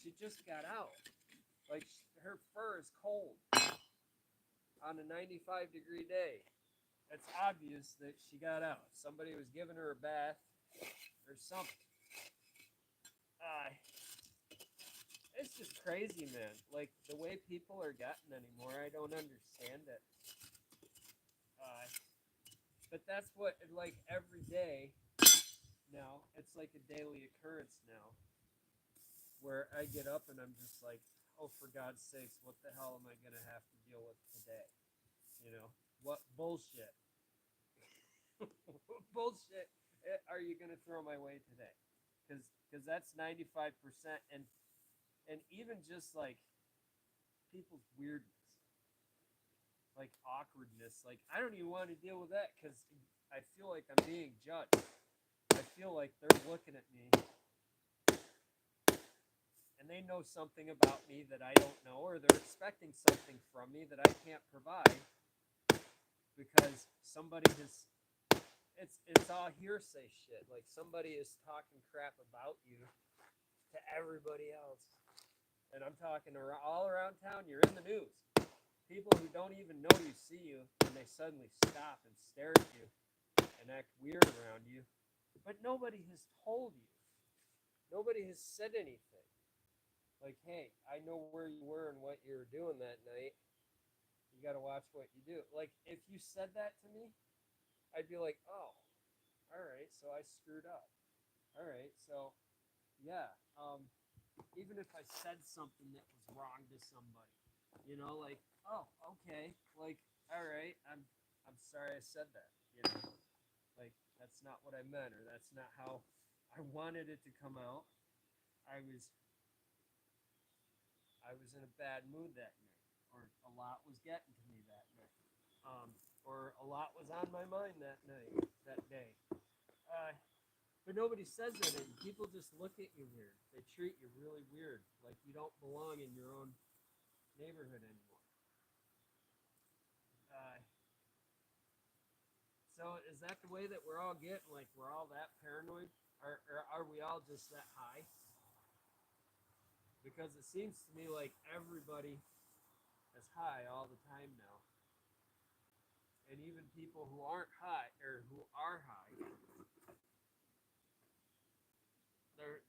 She just got out. Like, her fur is cold on a 95-degree day. It's obvious that she got out. Somebody was giving her a bath or something. It's just crazy, man. Like, the way people are getting anymore, I don't understand it. But that's what, like, every day now, it's like a daily occurrence now, where I get up and I'm just like, "Oh, for God's sakes, what the hell am I going to have to deal with today? You know, what bullshit? What bullshit are you going to throw my way today?" Because that's 95%, and even just like people's weirdness, like awkwardness. Like, I don't even want to deal with that because I feel like I'm being judged. I feel like they're looking at me and they know something about me that I don't know, or they're expecting something from me that I can't provide because somebody has. It's all hearsay shit. Like, somebody is talking crap about you to everybody else. And I'm talking all around town. You're in the news. People who don't even know you see you, and they suddenly stop and stare at you and act weird around you. But nobody has told you. Nobody has said anything. Like, "Hey, I know where you were and what you were doing that night. You got to watch what you do." Like, if you said that to me, I'd be like, "Oh, all right, so I screwed up. All right, so, yeah, even if I said something that was wrong to somebody, you know, like, oh, okay, like, all right, I'm sorry I said that, you know, like, that's not what I meant, or that's not how I wanted it to come out. I was in a bad mood that night, or a lot was getting to me that night. or a lot was on my mind that day. But nobody says that, and people just look at you weird. They treat you really weird, like you don't belong in your own neighborhood anymore. So is that the way that we're all getting? Like we're all that paranoid, or are we all just that high? Because it seems to me like everybody is high all the time now, and even people who aren't high or who are high,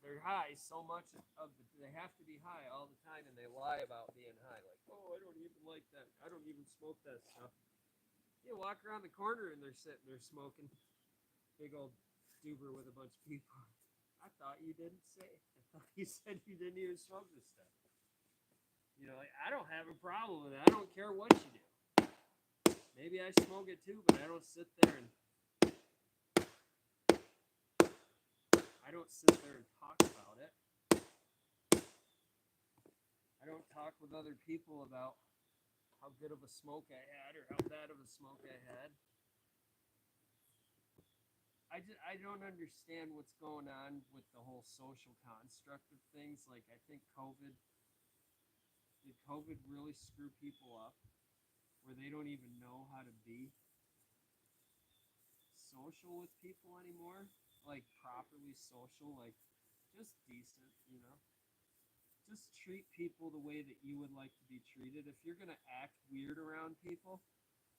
they're high so much of the, they have to be high all the time, and they lie about being high. Like, oh, I don't even like that. I don't even smoke that stuff. You walk around the corner and they're sitting there smoking. Big old duber with a bunch of people. I thought you didn't say. I thought you said you didn't even smoke this stuff. You know, like I don't have a problem with it. I don't care what you do. Maybe I smoke it too, but I don't sit there and talk about it. I don't talk with other people about how good of a smoke I had or how bad of a smoke I had. I don't understand what's going on with the whole social construct of things. Like I think did COVID really screw people up where they don't even know how to be social with people anymore? Like properly social, like just decent, you know? Just treat people the way that you would like to be treated. If you're gonna act weird around people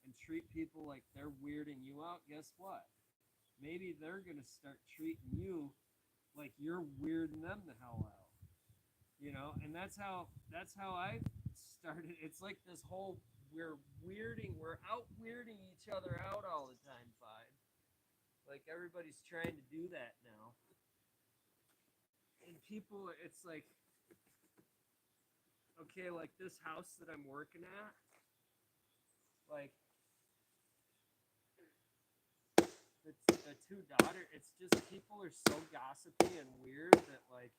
and treat people like they're weirding you out, guess what? Maybe they're gonna start treating you like you're weirding them the hell out. You know, and that's how I started. It's like this whole we're out weirding each other out all the time, Five. Like everybody's trying to do that now. And people, it's like, okay, like this house that I'm working at, like the two daughters, it's just people are so gossipy and weird that like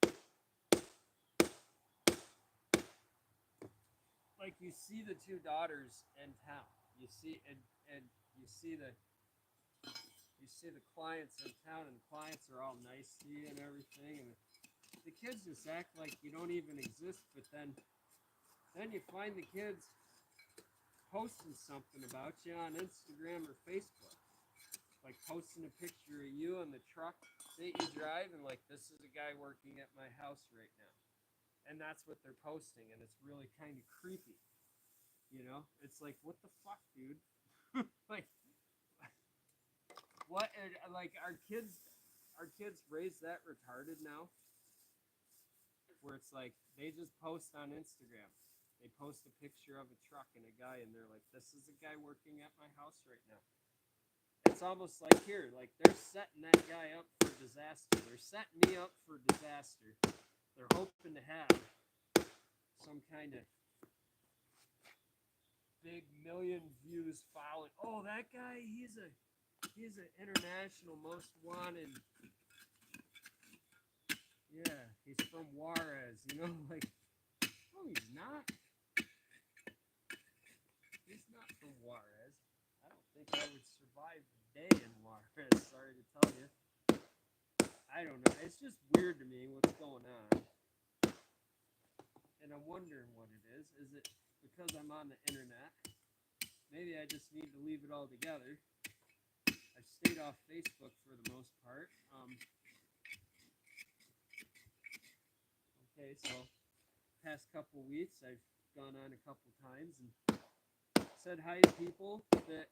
you see the two daughters in town. You see and you see the clients in town, and the clients are all nice to you and everything, and the kids just act like you don't even exist. But then you find the kids posting something about you on Instagram or Facebook, like posting a picture of you in the truck that you drive, and like, this is a guy working at my house right now, and that's what they're posting, and it's really kind of creepy. You know, it's like, what the fuck, dude? Like, what? Like, our kids raised that retarded now, where it's like they just post on Instagram. They post a picture of a truck and a guy, and they're like, "This is a guy working at my house right now." It's almost like here, like they're setting that guy up for disaster. They're setting me up for disaster. They're hoping to have some kind of big million views following. Oh, that guy, he's an international most wanted. Yeah, he's from Juarez, you know, like, oh, he's not. He's not from Juarez. I don't think I would survive the day in Juarez, sorry to tell you. I don't know. It's just weird to me what's going on. And I'm wondering what it is. Is it because I'm on the internet? Maybe I just need to leave it all together. I've stayed off Facebook for the most part. Okay, so past couple weeks I've gone on a couple times and said hi to people that,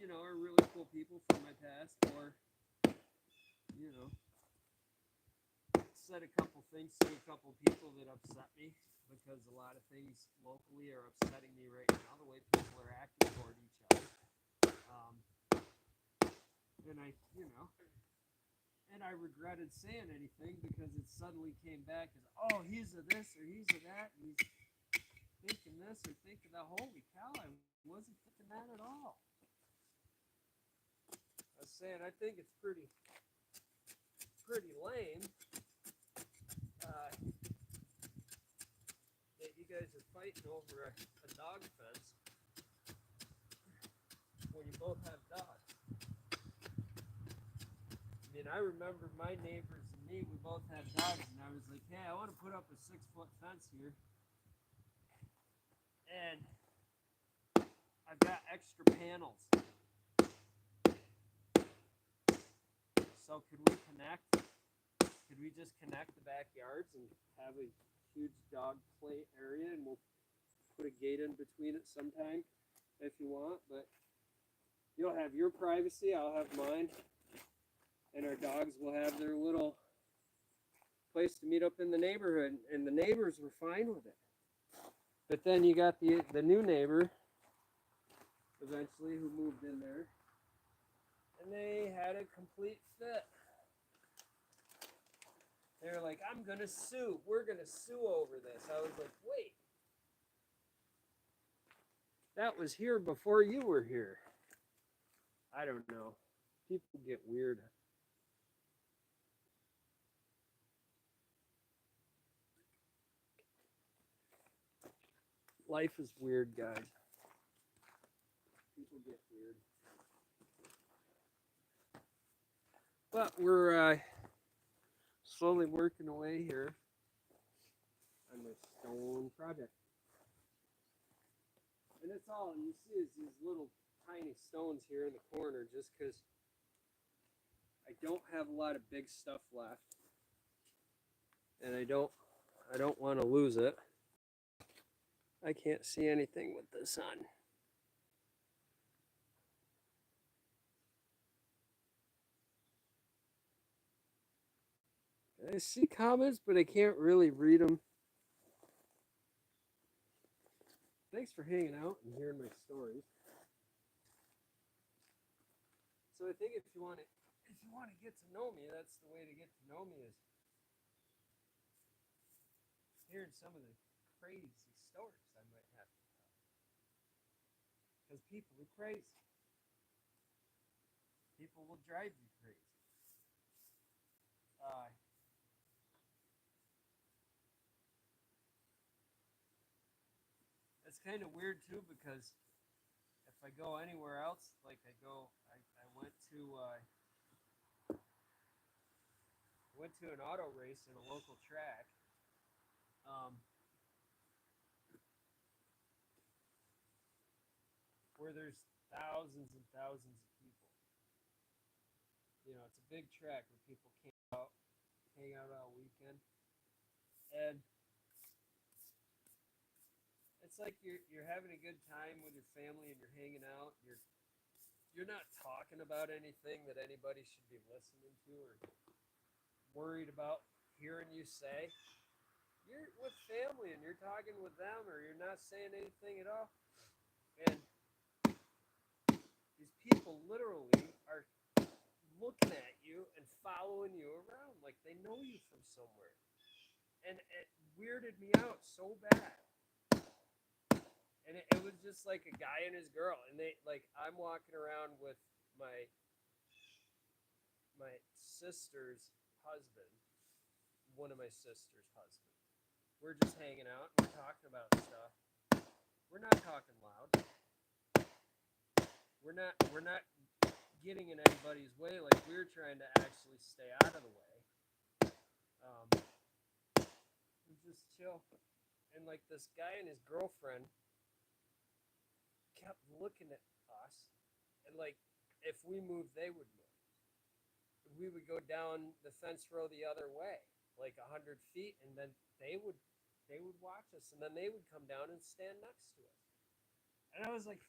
you know, are really cool people from my past, or, you know, said a couple things to a couple people that upset me, because a lot of things locally are upsetting me right now, the way people are acting toward each other. And I regretted saying anything, because it suddenly came back as, oh, he's a this or he's a that, and he's thinking this or thinking that. Holy cow, I wasn't thinking that at all. I was saying, I think it's pretty lame that you guys are fighting over a dog fence. when you both have dogs. I mean, I remember my neighbors and me, we both had dogs, and I was like, hey, I want to put up a 6-foot fence here. And I've got extra panels. So could we connect? Could we just connect the backyards and have a huge dog play area, and we'll put a gate in between it sometime if you want, but you'll have your privacy, I'll have mine, and our dogs will have their little place to meet up in the neighborhood, and the neighbors were fine with it. But then you got the new neighbor eventually who moved in there, and they had a complete fit. They're like, I'm gonna sue. We're gonna sue over this. I was like, wait. That was here before you were here. I don't know. People get weird. Life is weird, guys. People get weird. But we're slowly working away here on this stone project. And it's all you see is these little tiny stones here in the corner, just because I don't have a lot of big stuff left, and I don't want to lose it. I can't see anything with the sun. I see comments, but I can't really read them. Thanks for hanging out and hearing my stories. So I think if you want to get to know me, that's the way to get to know me, is hearing some of the crazy stories I might have to tell. Because people are crazy. People will drive you crazy. It's kind of weird too, because if I go anywhere else, like I went to an auto race in a local track. Where there's thousands and thousands of people. You know, it's a big track where people hang out all weekend. And it's like you're having a good time with your family and you're hanging out. You're not talking about anything that anybody should be listening to or worried about hearing you say. You're with family and you're talking with them, or you're not saying anything at all. And these people literally are looking at you and following you around like they know you from somewhere. And it weirded me out so bad. And it was just like a guy and his girl, and I'm walking around with my sister's husband, one of my sister's husbands. We're just hanging out, and we're talking about stuff. We're not talking loud. We're not getting in anybody's way. Like, we're trying to actually stay out of the way. Just chill. And like, this guy and his girlfriend kept looking at us, and like, if we moved, they would move. We would go down the fence row the other way, like 100 feet, and then they would watch us, and then they would come down and stand next to us. And I was like,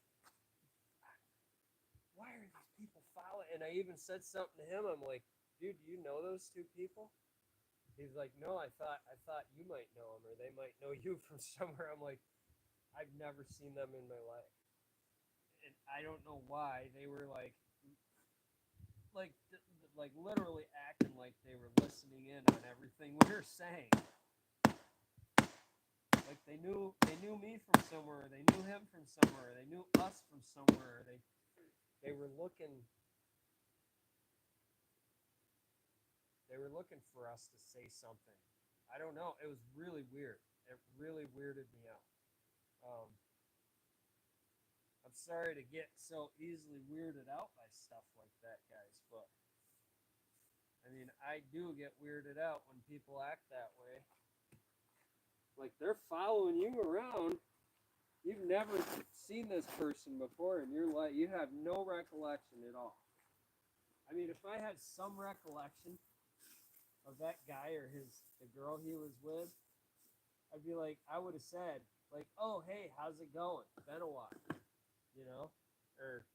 why are these people following? And I even said something to him. I'm like, dude, do you know those two people? He's like, no, I thought you might know them, or they might know you from somewhere. I'm like, I've never seen them in my life. And I don't know why. They were like literally acting like they were listening in on everything we were saying. Like they knew me from somewhere, they knew him from somewhere, they knew us from somewhere. They were looking for us to say something. I don't know. It was really weird. It really weirded me out. I'm sorry to get so easily weirded out by stuff like that, guys, but I mean, I do get weirded out when people act that way. Like they're following you around. You've never seen this person before in your life. You have no recollection at all. I mean, if I had some recollection of that guy or the girl he was with, I'd be like, I would have said, like, oh, hey, how's it going? Been a while, you know? Or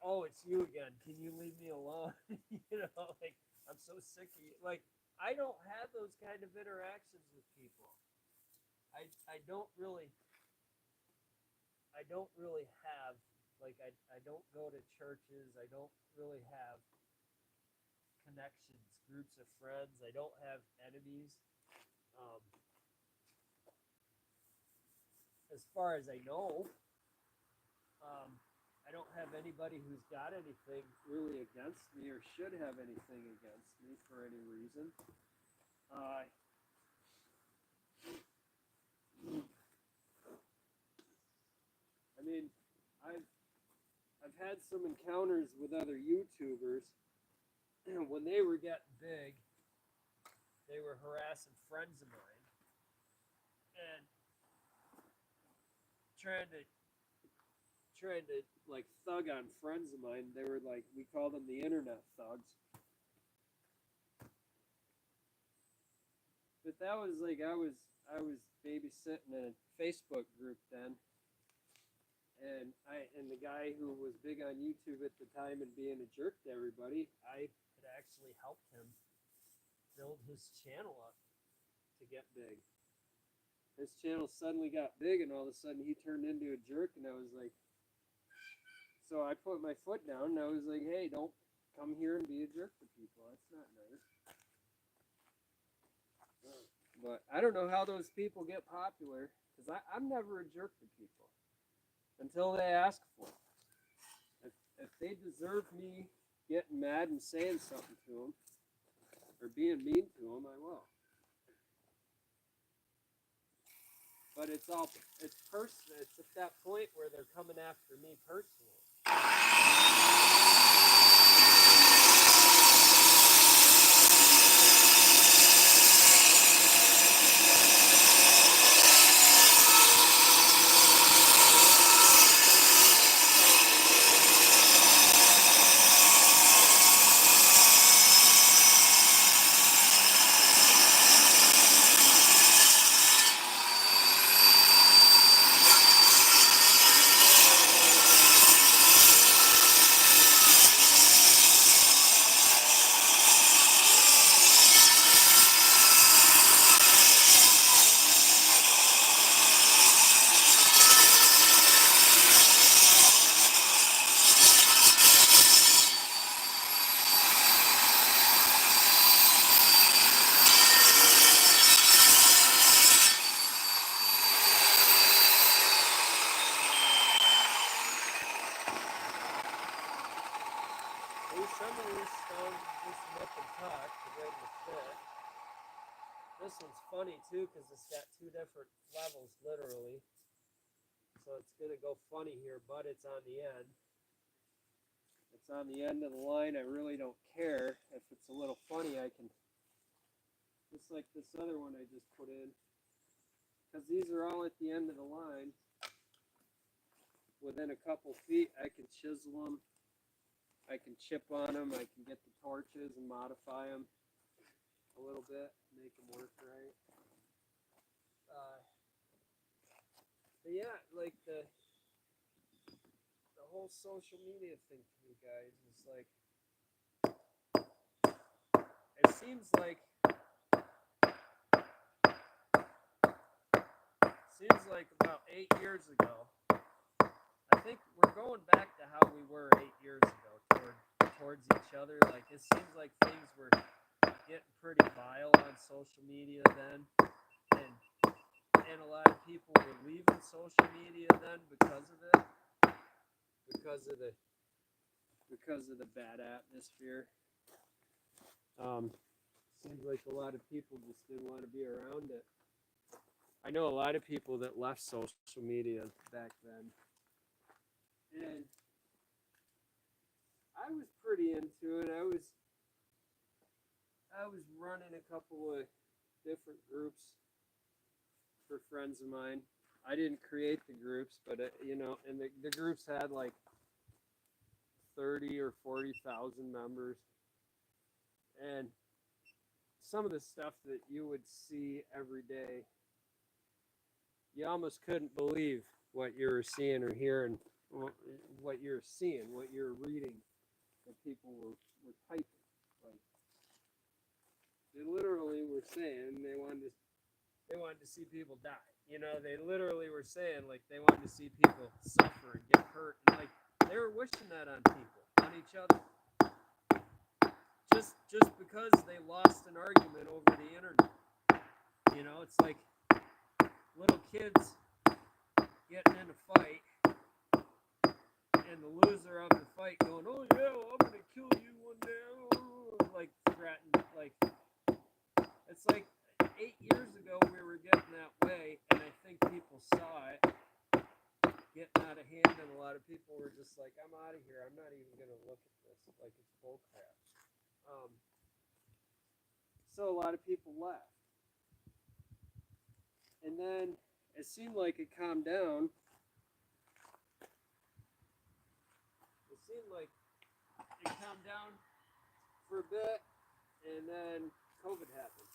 oh, it's you again. Can you leave me alone? You know, like, I'm so sick of you. Like, I don't have those kind of interactions with people. I don't really have, like, I don't go to churches. I don't really have connections, groups of friends. I don't have enemies. As far as I know, I don't have anybody who's got anything really against me or should have anything against me for any reason. I mean, I've had some encounters with other YouTubers. When they were getting big, they were harassing friends of mine and trying to like thug on friends of mine. They were like, we call them the internet thugs. But that was like I was babysitting a Facebook group then. And the guy who was big on YouTube at the time and being a jerk to everybody, I had actually helped him build his channel up to get big. His channel suddenly got big, and all of a sudden he turned into a jerk, and I was like, so I put my foot down, and I was like, hey, don't come here and be a jerk to people. That's not nice. But I don't know how those people get popular, because I'm never a jerk to people until they ask for it. If they deserve me getting mad and saying something to them, or being mean to them, I will. But it's personal. It's at that point where they're coming after me personally. Some of these stones just nip and tuck to get them to fit. This one's funny too because it's got two different levels, literally. So it's going to go funny here, but it's on the end. It's on the end of the line. I really don't care. If it's a little funny, I can, just like this other one I just put in, because these are all at the end of the line. Within a couple feet, I can chisel them. I can chip on them. I can get the torches and modify them a little bit, make them work right. But yeah, like the whole social media thing to me, guys, is like, it seems like about 8 years ago. I think we're going back to how we were 8 years ago towards each other. Like, it seems like things were getting pretty vile on social media then, and a lot of people were leaving social media then because of it, because of the bad atmosphere. Seems like a lot of people just didn't want to be around it. I know a lot of people that left social media back then, and I was pretty into it. I was running a couple of different groups for friends of mine. I didn't create the groups, but and the groups had like 30 or 40,000 members, and some of the stuff that you would see every day, you almost couldn't believe what you were seeing or hearing, what you're seeing, what you're reading, that people were typing. Like, they literally were saying they wanted to see people die. They literally were saying like they wanted to see people suffer and get hurt, and like they were wishing that on people, on each other, just because they lost an argument over the internet. It's like little kids getting in a fight, and the loser of the fight going, "Oh yeah, well, I'm gonna kill you one day," like threatened. Like, it's like 8 years ago we were getting that way, and I think people saw it getting out of hand, and a lot of people were just like, "I'm out of here. I'm not even gonna look at this. Like, it's bull crap." So a lot of people left, and then it seemed like it calmed down. It seemed like it calmed down for a bit, and then COVID happened.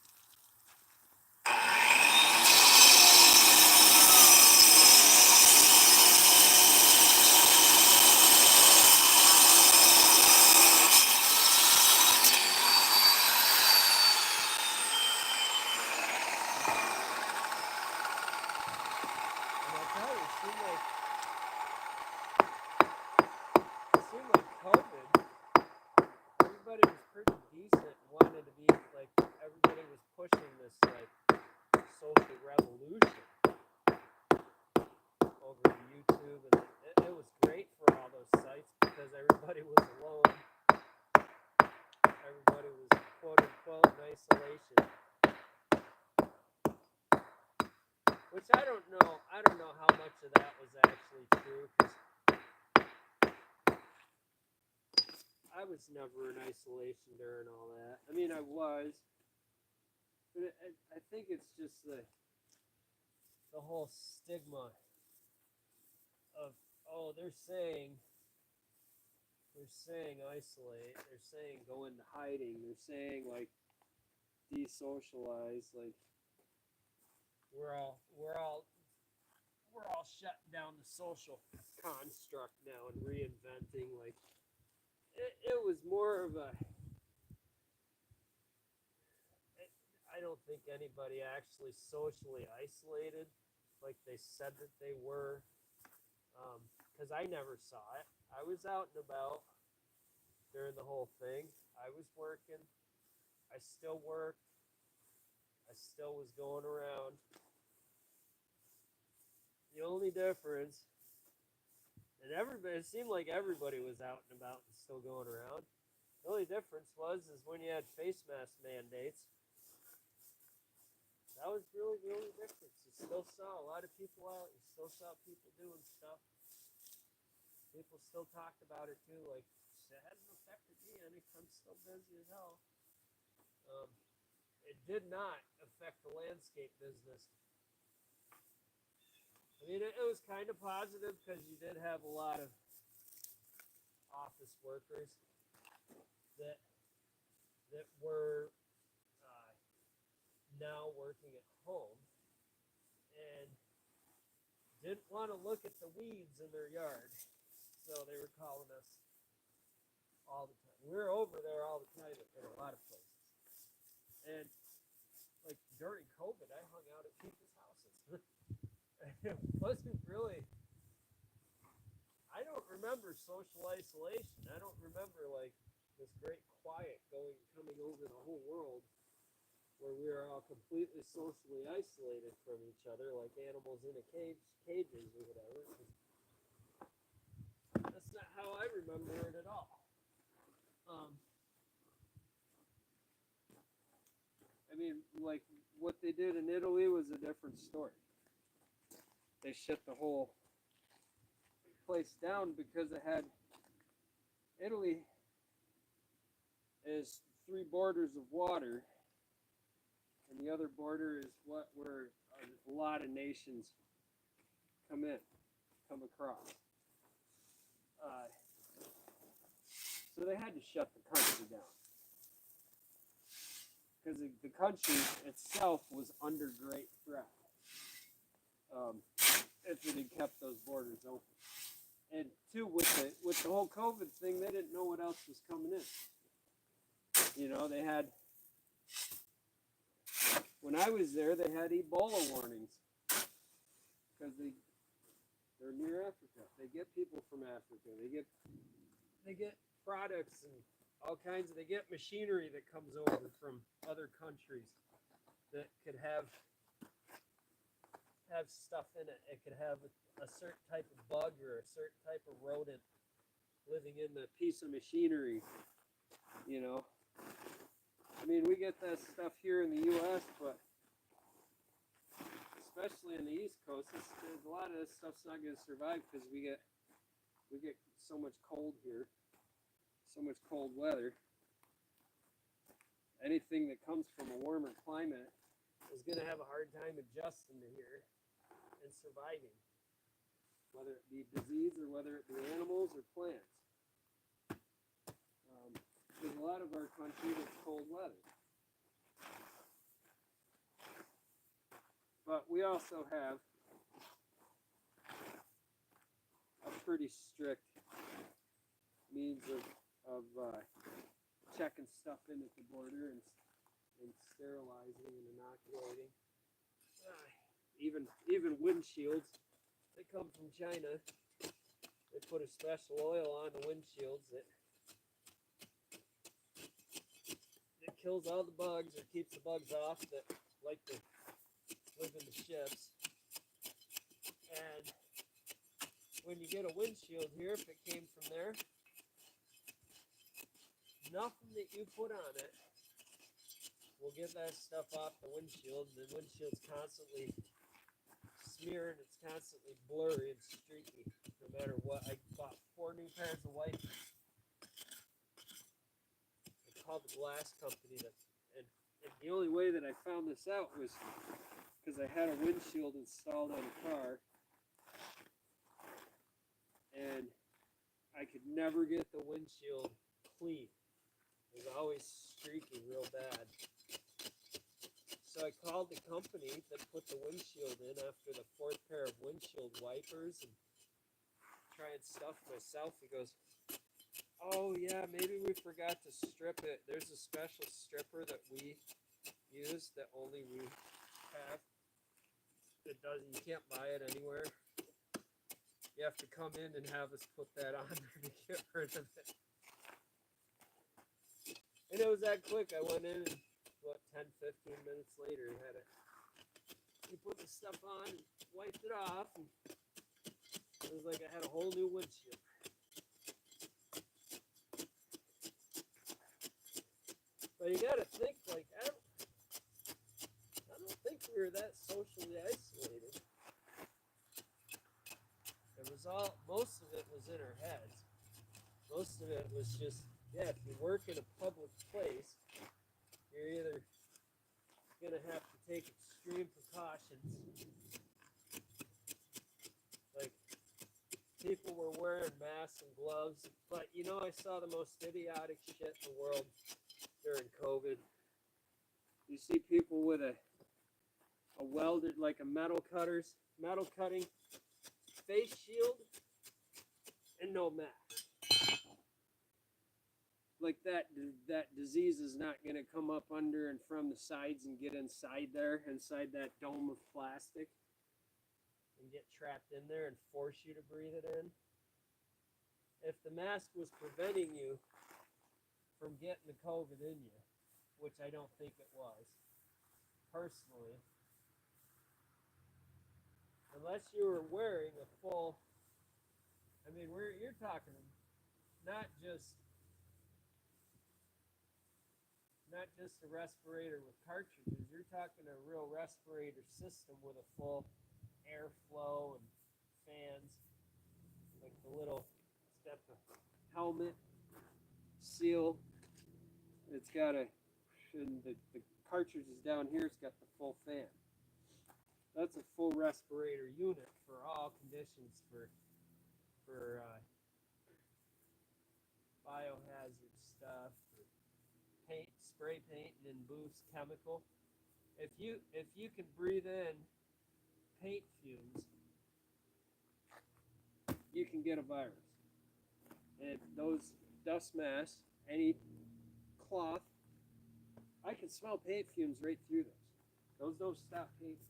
And I'll tell you, it seemed like COVID, everybody was pretty decent and wanted to be like, everybody was pushing this like social revolution over YouTube, and it was great for all those sites because everybody was alone. Everybody was quote unquote in isolation, which I don't know how much of that was actually true, because I was never in isolation during all that. I mean, I was, but I think it's just the whole stigma of, oh, they're saying isolate, they're saying go into hiding, they're saying like desocialize, like we're all shutting down the social construct now and reinventing. Like, it was more of a, I don't think anybody actually socially isolated like they said that they were, because I never saw it. I was out and about during the whole thing. I was working. I still worked. I still was going around. The only difference, and it seemed like everybody was out and about and still going around. The only difference is when you had face mask mandates. That was really the only difference. You still saw a lot of people out. You still saw people doing stuff. People still talked about it too. Like, it hasn't affected me any. I'm still busy as hell. It did not affect the landscape business. I mean, it was kind of positive because you did have a lot of office workers that were now working at home and didn't want to look at the weeds in their yard, so they were calling us all the time. We were over there all the time in a lot of places, and like during COVID, I hung out at people's houses. It wasn't really. I don't remember social isolation. I don't remember like this great quiet coming over the whole world, where we are all completely socially isolated from each other, like animals in cages or whatever. That's not how I remember it at all. I mean, like what they did in Italy was a different story. They shut the whole place down because it had Italy is 3 borders of water, and the other border is where a lot of nations come across. So they had to shut the country down because the country itself was under great threat if it had kept those borders open. And two, with the whole COVID thing, they didn't know what else was coming in. You know, they had, when I was there, they had Ebola warnings because they're near Africa. They get people from Africa. They get products and all kinds of, they get machinery that comes over from other countries that could have stuff in it. It could have a certain type of bug or a certain type of rodent living in the piece of machinery, you know. I mean, we get that stuff here in the U.S., but especially in the East Coast, a lot of this stuff's not going to survive because we get so much cold here, so much cold weather. Anything that comes from a warmer climate is going to have a hard time adjusting to here and surviving, whether it be disease or whether it be animals or plants. There's a lot of our country that's cold weather. But we also have a pretty strict means of checking stuff in at the border and sterilizing and inoculating. Even windshields that come from China, they put a special oil on the windshields that kills all the bugs or keeps the bugs off that like to live in the ships. And when you get a windshield here, if it came from there, nothing that you put on it will get that stuff off the windshield. The windshield's constantly smeared, it's constantly blurry and streaky, no matter what. I bought 4 new pairs of wipers. I called the glass company, and the only way that I found this out was because I had a windshield installed on a car, and I could never get the windshield clean. It was always streaky real bad. So I called the company that put the windshield in after the 4th pair of windshield wipers and trying stuff myself. He goes, "Oh yeah, maybe we forgot to strip it. There's a special stripper that we use that only we have. You can't buy it anywhere. You have to come in and have us put that on there to get rid of it." And it was that quick. I went in and 10-15 minutes later he put the stuff on and wiped it off, and it was like I had a whole new windshield. But you gotta think, like, I don't think we were that socially isolated. Most of it was in our heads. Most of it was just, if you work in a public place, you're either going to have to take extreme precautions. Like, people were wearing masks and gloves. But, you know, I saw the most idiotic shit in the world during COVID. You see people with a welded, like a metal cutting face shield and no mask. Like that disease is not going to come up under and from the sides and get inside that dome of plastic and get trapped in there and force you to breathe it in. If the mask was preventing you from getting the COVID in you, which I don't think it was, personally, unless you were wearing a full, I mean, you're talking not not just a respirator with cartridges. You're talking a real respirator system with a full airflow and fans, like the little, it's got the helmet seal. It's got the cartridge is down here. It's got the full fan. That's a full respirator unit for all conditions for biohazard stuff, for paint, spray painting and boost chemical. If you can breathe in paint fumes, you can get a virus. And those dust masks, any cloth, I can smell paint fumes right through those. Those don't stop paint fumes.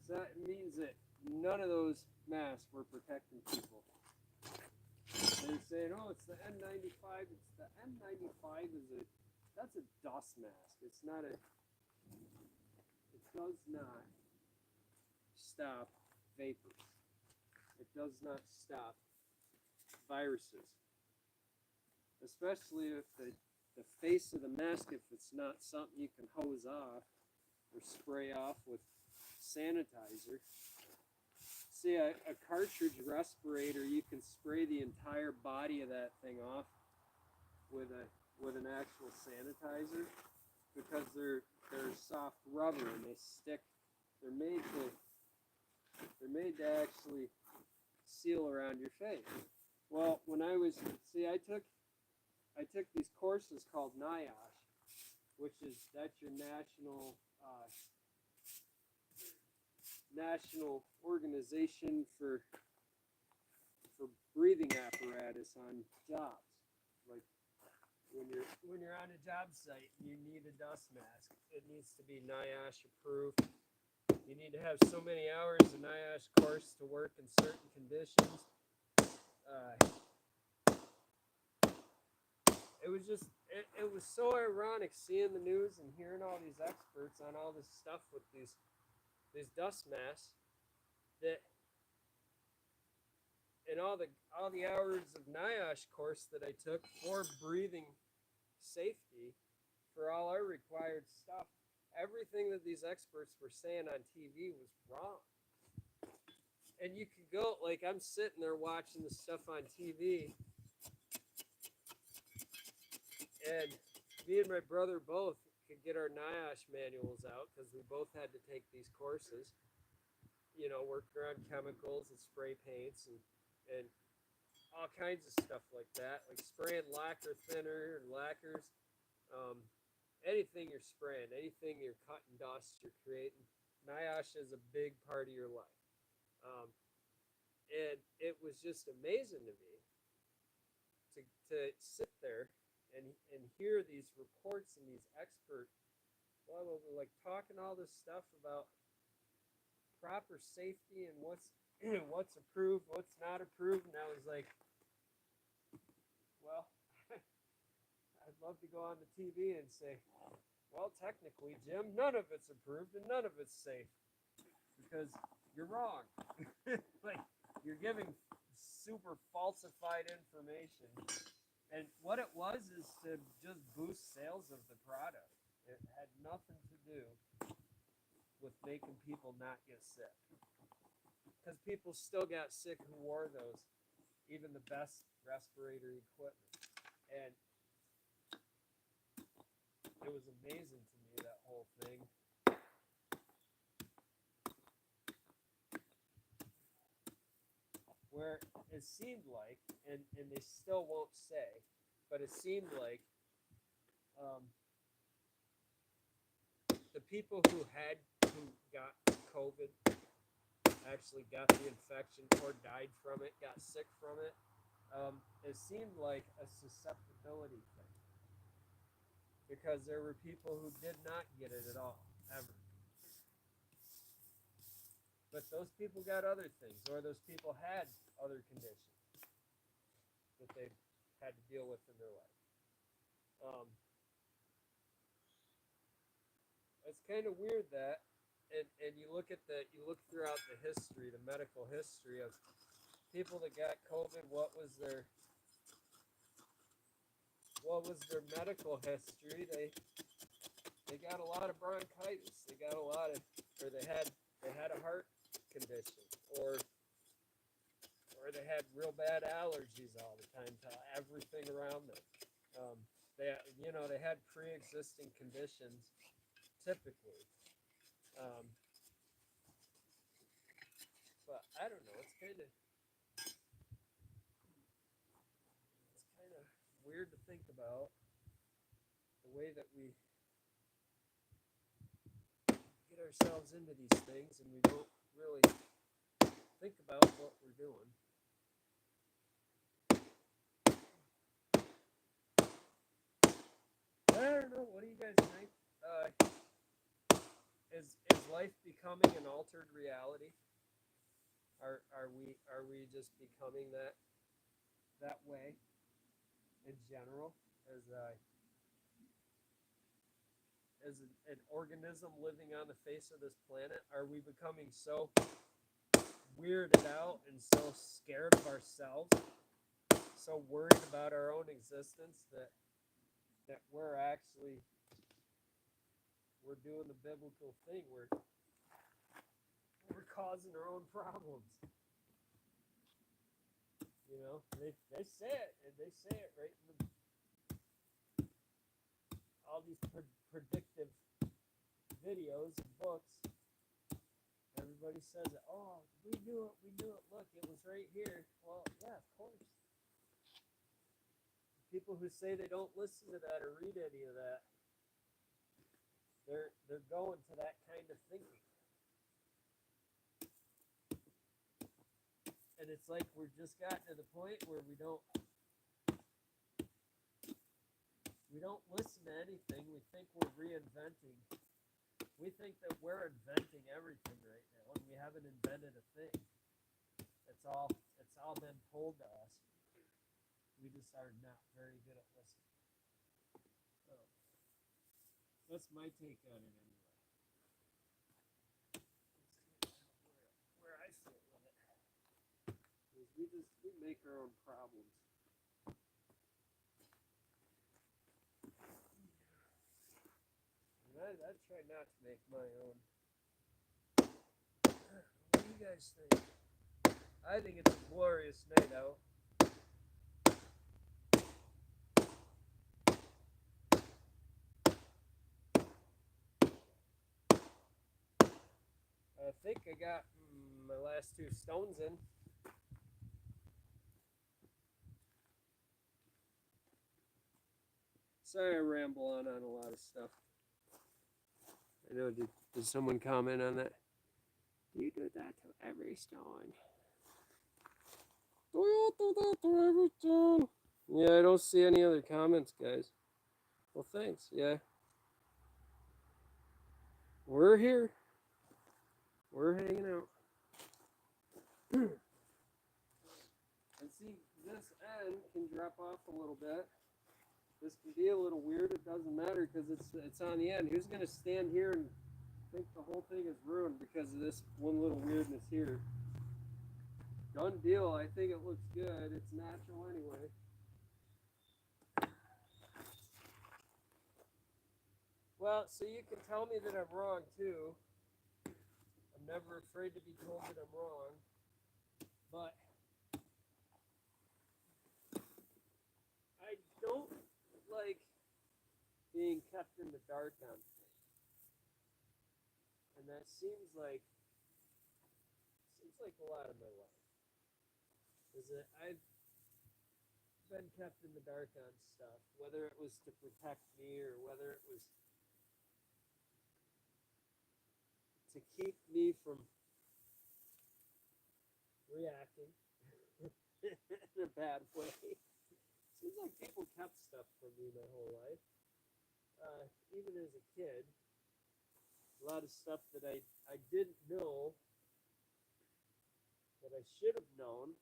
So that means that none of those masks were protecting people. They're saying, oh, it's the N95. It's the N95 that's a dust mask. It does not stop vapors. It does not stop viruses. Especially if the face of the mask, if it's not something you can hose off or spray off with sanitizer. See, a cartridge respirator, you can spray the entire body of that thing off with an actual sanitizer because they're soft rubber and they stick. They're made to actually seal around your face. Well, when I took these courses called NIOSH, that's your national organization for breathing apparatus on jobs. Like when you're on a job site, you need a dust mask. It needs to be NIOSH approved. You need to have so many hours of NIOSH course to work in certain conditions. It was so ironic seeing the news and hearing all these experts on all this stuff with these dust masks that in all the hours of NIOSH course that I took for breathing safety for all our required stuff, everything that these experts were saying on TV was wrong. And you could go, like I'm sitting there watching the stuff on TV, and me and my brother both could get our NIOSH manuals out because we both had to take these courses, working around chemicals and spray paints and all kinds of stuff like that, like spraying lacquer thinner and lacquers, anything you're spraying, anything you're cutting dust, you're creating. NIOSH is a big part of your life. And it was just amazing to me to sit there and hear these reports and these experts, like talking all this stuff about proper safety and what's approved, what's not approved, and I was like, well, I'd love to go on the TV and say, well, technically, Jim, none of it's approved and none of it's safe because you're wrong. Like, you're giving super falsified information. And what it was is to just boost sales of the product. It had nothing to do with making people not get sick. Because people still got sick who wore those, even the best respirator equipment. And it was amazing to me, that whole thing. Where it seemed like, and they still won't say, but it seemed like the people who got COVID actually got the infection or died from it, got sick from it. It seemed like a susceptibility thing because there were people who did not get it at all, ever. But those people got other things, or those people had other conditions that they had to deal with in their life. It's kind of weird that, and you look throughout the history, the medical history of people that got COVID. What was their what was their medical history? They got a lot of bronchitis. They got a lot of, or they had a heart condition, or they had real bad allergies all the time to everything around them. They had pre-existing conditions typically. Um, but I don't know. It's kind of weird to think about the way that we get ourselves into these things and we don't really think about what we're doing. I don't know. What do you guys think? Is life becoming an altered reality? Are we just becoming that way in general as an organism living on the face of this planet? Are we becoming so weirded out and so scared of ourselves, so worried about our own existence that we're doing the biblical thing? We're causing our own problems. You know, they say it, and they say it right in all these predictive videos and books. Everybody says it. Oh, we knew it. Look, it was right here. Well, yeah, of course. People who say they don't listen to that or read any of that, they're going to that kind of thinking. And it's like we're just gotten to the point where we don't listen to anything. We think we're reinventing. We think that we're inventing everything right now, and we haven't invented a thing. It's all been told to us. We just are not very good at listening. So that's my take on it anyway. Where I sit with it is we make our own problems. And I try not to make my own. What do you guys think? I think it's a glorious night out. I think I got my last 2 stones in. Sorry I ramble on a lot of stuff. I know, did someone comment on that? You do that to every stone. Do you do that to every stone? Yeah, I don't see any other comments, guys. Well, thanks, yeah. We're here. We're hanging out. And see, this end can drop off a little bit. This can be a little weird. It doesn't matter because it's on the end. Who's going to stand here and think the whole thing is ruined because of this one little weirdness here? Done deal. I think it looks good. It's natural anyway. Well, so you can tell me that I'm wrong too. I'm never afraid to be told that I'm wrong. But I don't like being kept in the dark on things. And that seems like a lot of my life. Is that I've been kept in the dark on stuff, whether it was to protect me or whether it was to keep me from reacting in a bad way. Seems like people kept stuff from me my whole life. Even as a kid, a lot of stuff that I didn't know that I should have known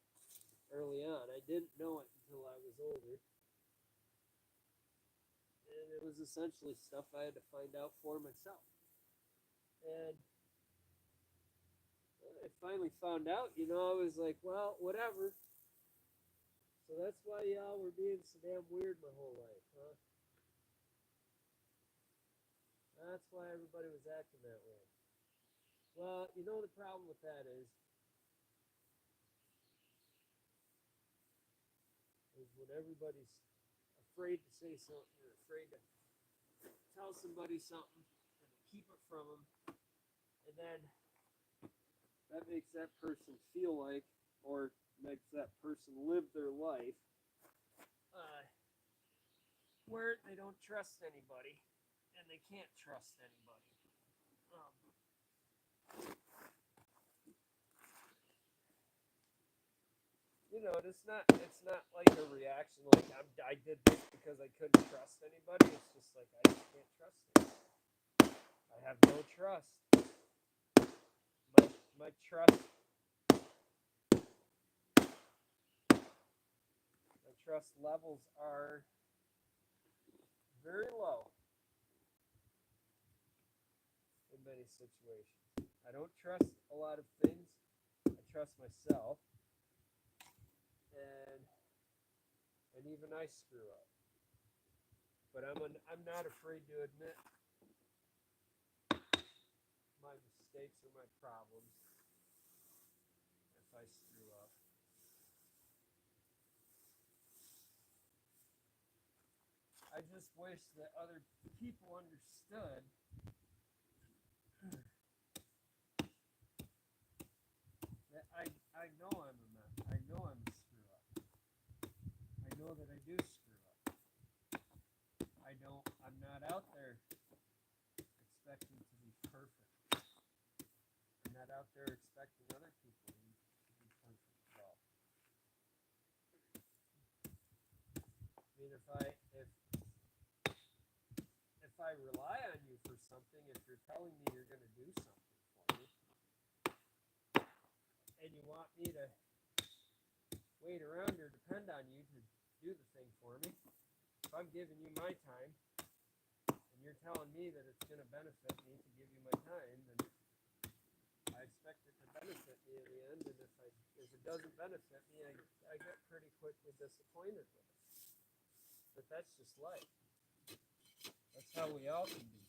early on. I didn't know it until I was older. And it was essentially stuff I had to find out for myself. And when I finally found out, I was like, well, whatever. So that's why y'all were being so damn weird my whole life, huh? That's why everybody was acting that way. Well, you know the problem with that is when everybody's afraid to say something or afraid to tell somebody something and keep it from them, and then that makes that person feel like, or makes that person live their life where they don't trust anybody and they can't trust anybody. It's not like a reaction like I did this because I couldn't trust anybody. It's just like I just can't trust them. I have no trust. My trust levels are very low in many situations. I don't trust a lot of things. I trust myself, and even I screw up. But I'm not afraid to admit my mistakes or my problems if I screw up. I just wish that other people understood that I know I'm a mess. I know I'm a screw up. I know that I do screw up. I'm not out there expecting to be perfect. I'm not out there expecting other people to be perfect at all. I mean, if I rely on you for something, if you're telling me you're going to do something for me, and you want me to wait around or depend on you to do the thing for me, if I'm giving you my time, and you're telling me that it's going to benefit me to give you my time, then I expect it to benefit me in the end. And if it doesn't benefit me, I get pretty quickly disappointed with it. But that's just life. That's how we all can be.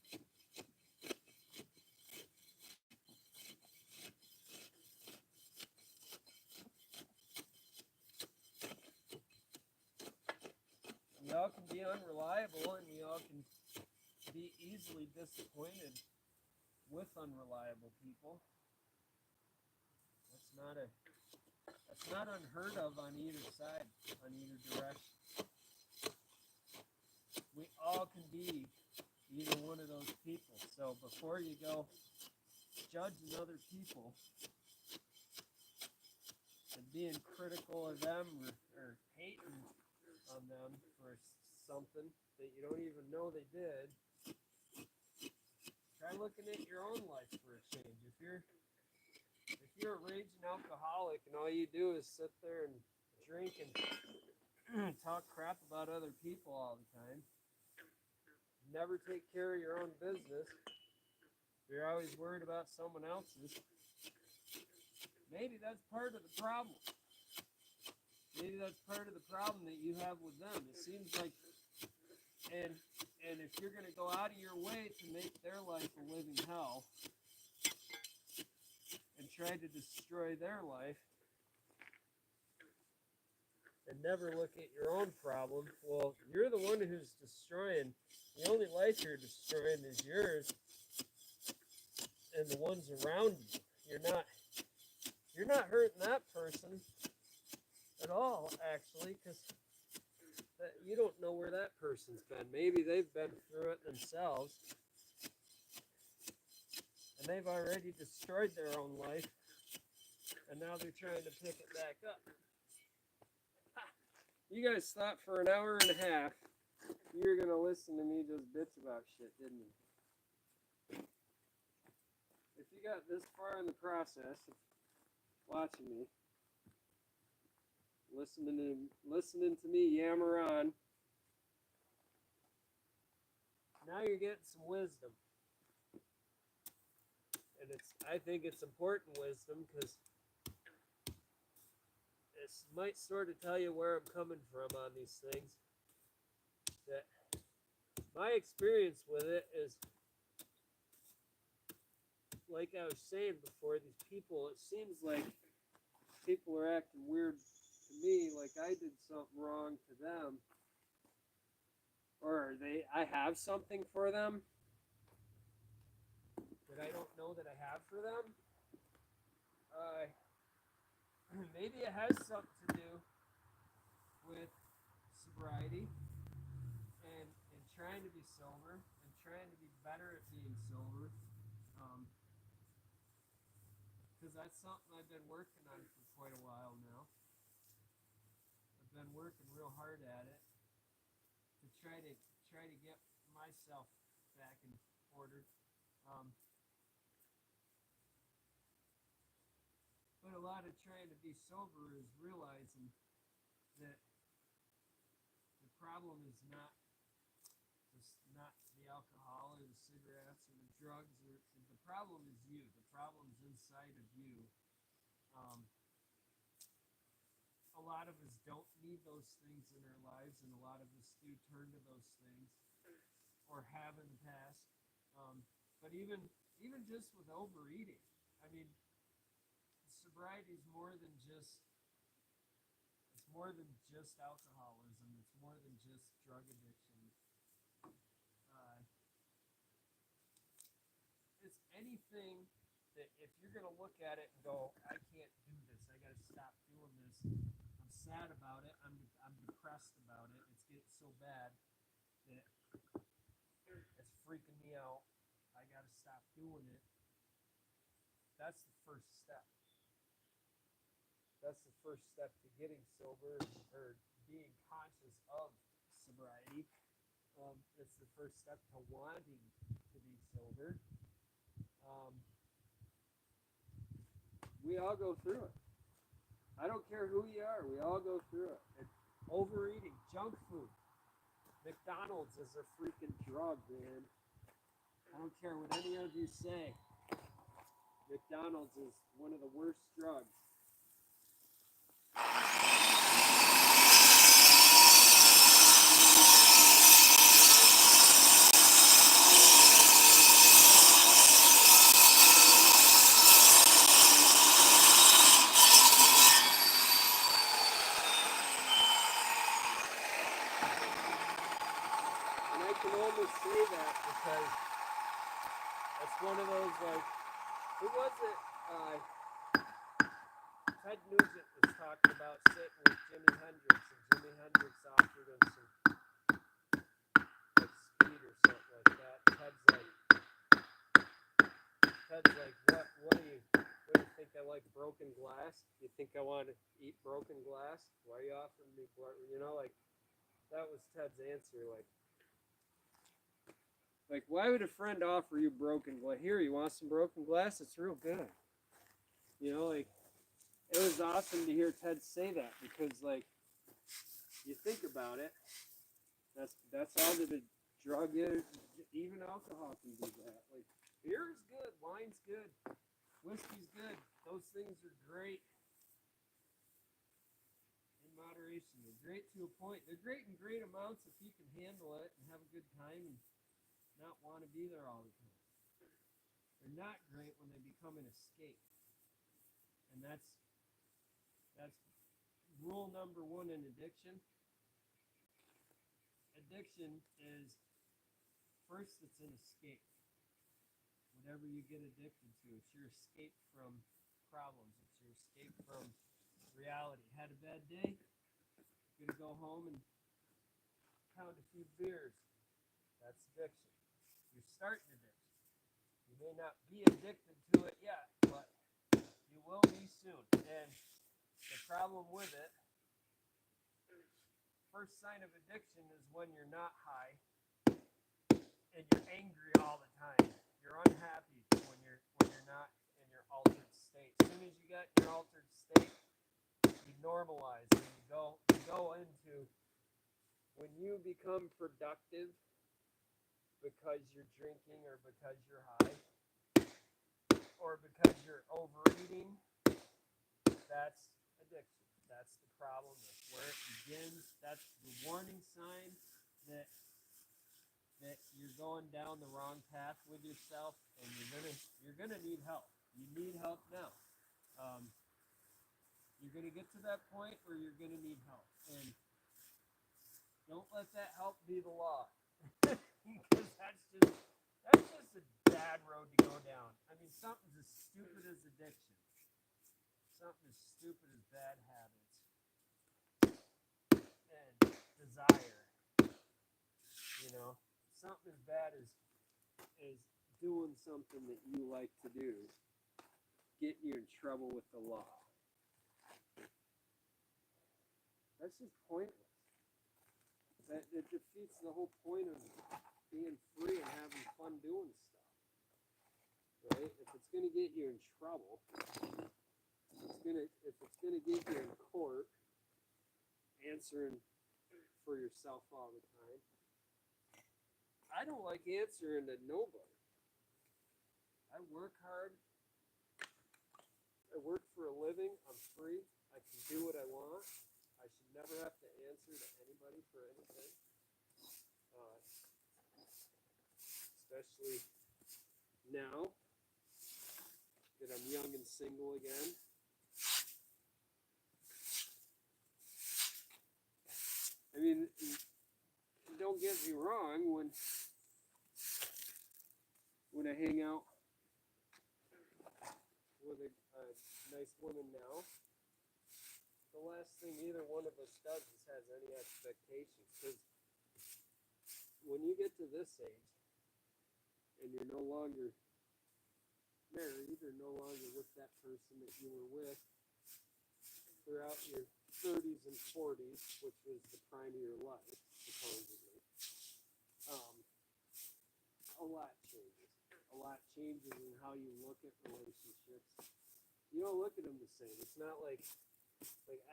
We all can be unreliable, and we all can be easily disappointed with unreliable people. That's not unheard of on either side, on either direction. We all can be either one of those people. So before you go judging other people and being critical of them or hating on them for something that you don't even know they did, try looking at your own life for a change. If you're a raging alcoholic and all you do is sit there and drink and talk crap about other people all the time, never take care of your own business, you're always worried about someone else's, maybe that's part of the problem. Maybe that's part of the problem that you have with them. It seems like, and if you're going to go out of your way to make their life a living hell and try to destroy their life and never look at your own problem, well, you're the one who's destroying. The only life you're destroying is yours and the ones around you. You're not hurting that person at all, actually, because you don't know where that person's been. Maybe they've been through it themselves, and they've already destroyed their own life, and now they're trying to pick it back up. You guys thought for an hour and a half you were going to listen to me just bitch about shit, didn't you? If you got this far in the process of watching me, listening to me yammer on, now you're getting some wisdom. And I think it's important wisdom, because this might sort of tell you where I'm coming from on these things. That my experience with it is, like I was saying before, these people, it seems like people are acting weird to me, like I did something wrong to them, or I have something for them that I don't know that I have for them. Maybe it has something to do with sobriety and trying to be sober and trying to be better at being sober. Because that's something I've been working on for quite a while now. I've been working real hard at it to try to get myself back in order. But a lot of trying to be sober is realizing that the problem is not the alcohol or the cigarettes or the drugs, or the problem is you. The problem's inside of you. A lot of us don't need those things in our lives, and a lot of us do turn to those things, or have in the past. But even just with overeating, I mean, sobriety is more than just alcoholism. It's more than just drug addiction. It's anything that if you're going to look at it and go, I can't do this, I got to stop doing this, I'm sad about it, I'm depressed about it, it's getting so bad that it's freaking me out, I got to stop doing it. That's the first step. That's the first step to getting sober, or being conscious of sobriety. It's the first step to wanting to be sober. We all go through it. I don't care who you are. We all go through it. And overeating, junk food. McDonald's is a freaking drug, man. I don't care what any of you say. McDonald's is one of the worst drugs. Say that because it's one of those, like, who was it? Ted Nugent was talking about sitting with Jimi Hendrix, and Jimi Hendrix offered him some like speed or something like that. Ted's like, what do you think I like broken glass? You think I want to eat broken glass? Why are you offering me, like, that was Ted's answer, like, why would a friend offer you broken glass? Here, you want some broken glass? It's real good. Like, it was awesome to hear Ted say that, because, like, you think about it, that's all that a drug is. Even alcohol can do that. Like, beer is good, wine's good, whiskey's good. Those things are great in moderation. They're great to a point. They're great in great amounts if you can handle it and have a good time and not want to be there all the time. They're not great when they become an escape. And that's rule number one in addiction. Addiction is, first, it's an escape. Whatever you get addicted to, it's your escape from problems. It's your escape from reality. Had a bad day? Gonna go home and pound a few beers. That's addiction. You're starting addiction. You may not be addicted to it yet, but you will be soon. And the problem with it, first sign of addiction is when you're not high and you're angry all the time. You're unhappy when you're not in your altered state. As soon as you get your altered state, you normalize, and you go into, when you become productive because you're drinking, or because you're high, or because you're overeating, that's addiction. That's the problem. That's where it begins. That's the warning sign that you're going down the wrong path with yourself, and you're gonna need help. You need help now. You're gonna get to that point where you're gonna need help, and don't let that help be the law, because that's just a bad road to go down. I mean, something's as stupid as addiction, something as stupid as bad habits and desire. You know, something as bad as doing something that you like to do, getting you in trouble with the law. That's just pointless. That it defeats the whole point of being free and having fun doing stuff. Right? If it's gonna get you in trouble, if it's gonna get you in court, answering for yourself all the time. I don't like answering to nobody. I work hard. I work for a living. I'm free. I can do what I want. I should never have to answer to anybody for anything. Especially now that I'm young and single again. I mean, don't get me wrong, when I hang out with a nice woman now, the last thing either one of us does is has any expectations. Because when you get to this age and you're no longer married or no longer with that person that you were with throughout your 30s and 40s, which was the prime of your life, supposedly, a lot changes. A lot changes in how you look at relationships. You don't look at them the same. It's not like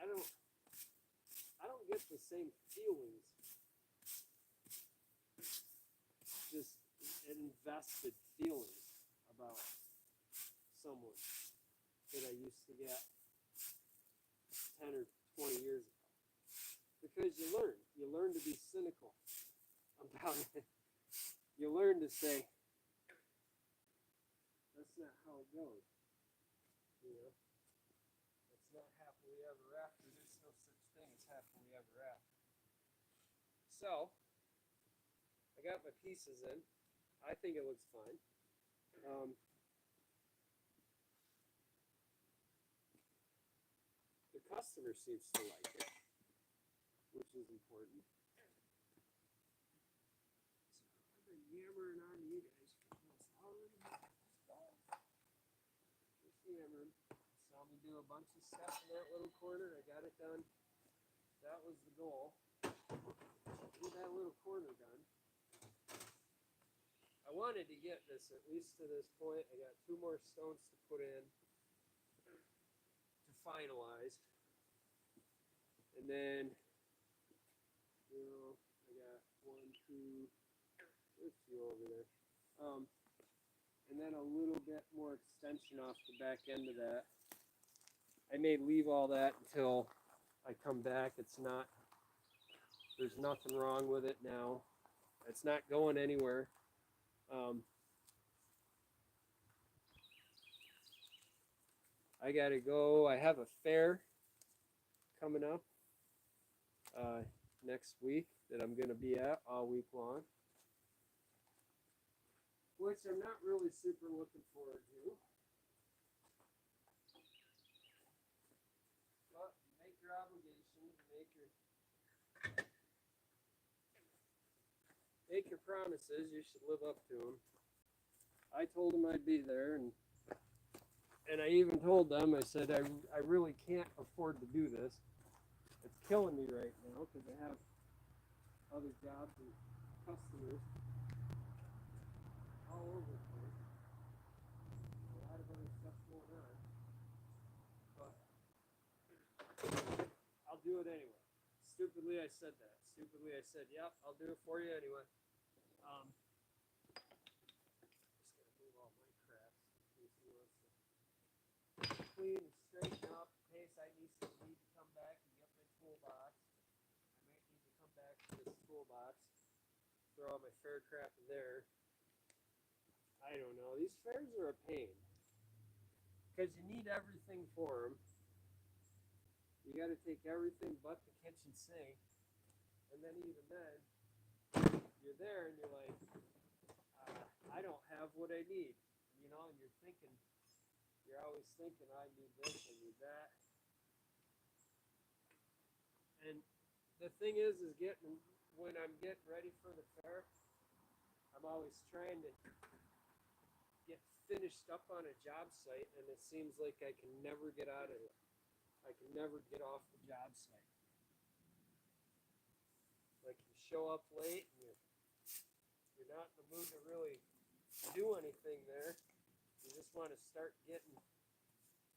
I don't get the same feelings, just invested feelings about someone that I used to get 10 or 20 years ago. Because you learn to be cynical about it. You learn to say, that's not how it goes. You know, it's not happily ever after. There's no such thing as happily ever after. So, I got my pieces in. I think it looks fine. The customer seems to like it, which is important. So, I've been yammering on you guys for almost already. Just yammering. Saw me do a bunch of stuff in that little corner. I got it done. That was the goal. Get that little corner done. I wanted to get this at least to this point. I got 2 more stones to put in to finalize. And then, I got 1, 2, there's 2 over there. And then a little bit more extension off the back end of that. I may leave all that until I come back. There's nothing wrong with it now. It's not going anywhere. I gotta go. I have a fair coming up next week that I'm gonna be at all week long, which I'm not really super looking forward to. But make your obligations, make your promises. You should live up to them. I told them I'd be there, and I even told them, I said, I really can't afford to do this. It's killing me right now because I have other jobs and customers all over the place. A lot of other stuff going on. But I'll do it anyway. Stupidly, I said that. Stupidly, I said, yep, I'll do it for you anyway. Just gotta move all my crap in case he wants to clean and straighten up in case I need to come back box, throw all my fair crap in there. I don't know. These fairs are a pain because you need everything for them. You got to take everything but the kitchen sink, and then even then, you're there and you're like, I don't have what I need, you know. And you're always thinking, I need this, I need that. And the thing is when I'm getting ready for the fair, I'm always trying to get finished up on a job site, and it seems like I can never get out of it. I can never get off the job site. Like you show up late and you're not in the mood to really do anything there. You just want to start getting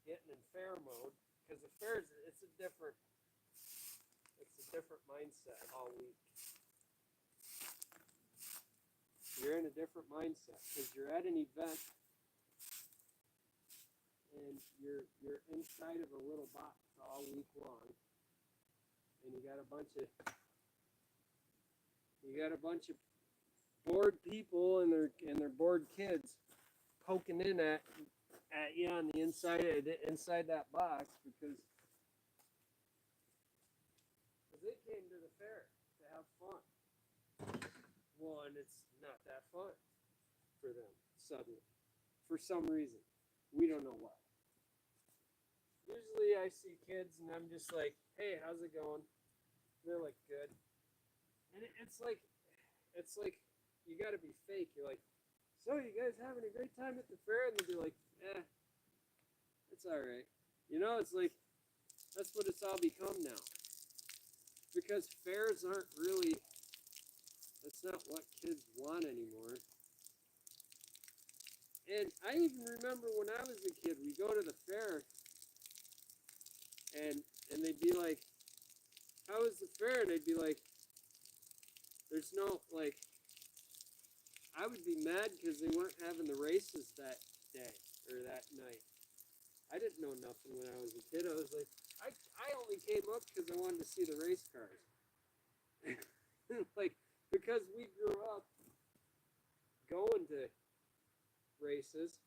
in fair mode, because the fair it's a different mindset all week. You're in a different mindset because you're at an event and you're inside of a little box all week long, and you got a bunch of bored people and their bored kids poking in at you on the inside that box because they came to the fair to have fun. Well, and it's not that fun for them suddenly, for some reason. We don't know why. Usually I see kids and I'm just like, hey, how's it going? And they're like, good. And it's like you got to be fake. You're like, so you guys having a great time at the fair? And they'll be like, it's all right. You know, it's like, that's what it's all become now. Because fairs aren't really, that's not what kids want anymore. And I even remember when I was a kid, we go to the fair and they'd be like, how was the fair? And I'd be like, there's no, like, I would be mad because they weren't having the races that day or that night. I didn't know nothing when I was a kid. I was like, I only came up because I wanted to see the race cars. Like, because we grew up going to races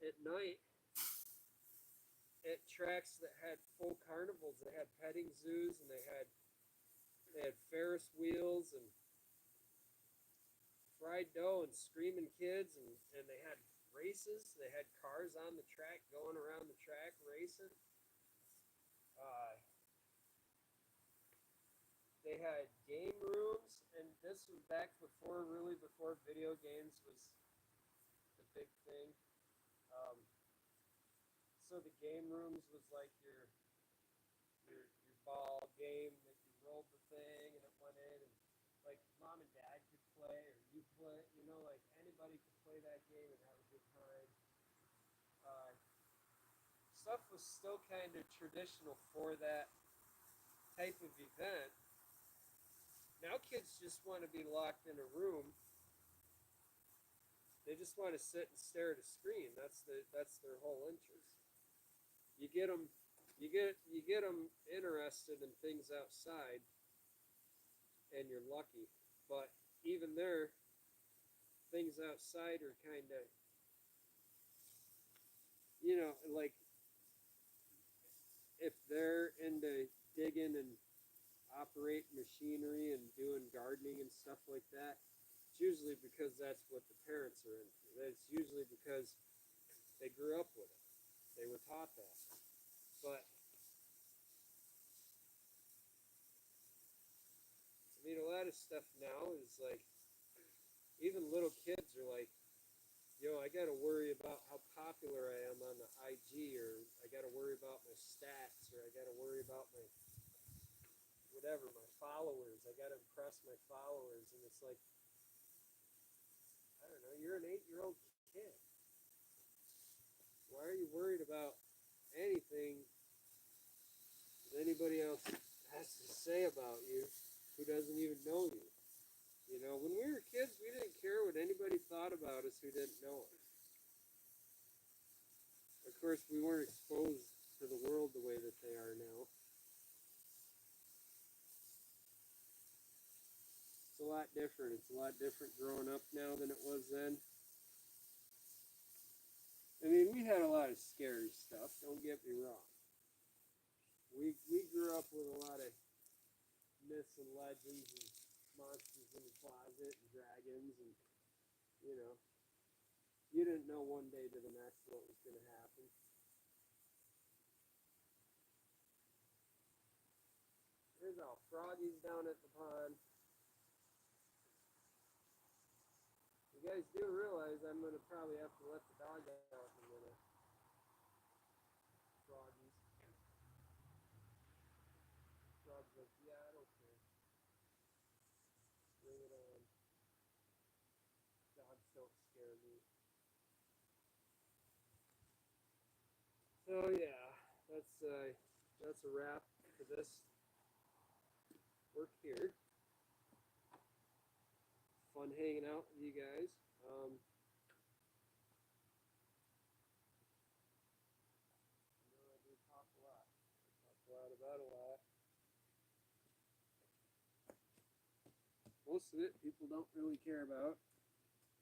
at night at tracks that had full carnivals. They had petting zoos and they had Ferris wheels and fried dough and screaming kids, and they had races. They had cars on the track going around the track racing. They had game rooms, and this was back before video games was the big thing. So the game rooms was like your ball game that you rolled the thing and it went in, and like mom and dad could play or you play, you know, like anybody could play that game and have a good time. Stuff was still kind of traditional for that type of event. Now kids just want to be locked in a room. They just want to sit and stare at a screen. That's their whole interest. You get them interested in things outside, and you're lucky. But even there, things outside are kind of, you know, like if they're into digging and operating machinery and doing gardening and stuff like that, it's usually because that's what the parents are into. It's usually because they grew up with it. They were taught that. But I mean, a lot of stuff now is like, even little kids are like, yo, I got to worry about how popular I am on the IG, or I got to worry about my stats, or I got to worry about my whatever, my followers. I got to impress my followers. And it's like, I don't know, you're an 8-year-old kid. Why are you worried about anything that anybody else has to say about you who doesn't even know you? You know, when we were kids, we didn't care what anybody thought about us who didn't know us. Of course, we weren't exposed to the world the way that they are now. a lot different. It's a lot different growing up now than it was then. I mean, we had a lot of scary stuff, don't get me wrong. We grew up with a lot of myths and legends and monsters in the closet and dragons and, you know, you didn't know one day to the next what was going to happen. There's all froggies down at the pond. You guys do realize I'm going to probably have to let the dog out in a minute. Froggies. Frog's like, yeah, I don't care. Bring it on. Dogs don't scare me. So yeah, that's a wrap for this work here. Fun hanging out with you guys. I do talk a lot. I talk a lot about a lot. Most of it people don't really care about.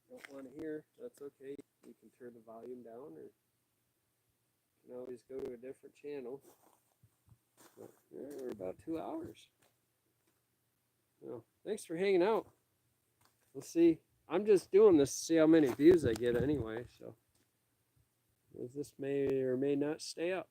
Don't want to hear. That's okay. You can turn the volume down, or you can always go to a different channel. But, yeah, we're about 2 hours. So, thanks for hanging out. We'll see. I'm just doing this to see how many views I get anyway. So this may or may not stay up.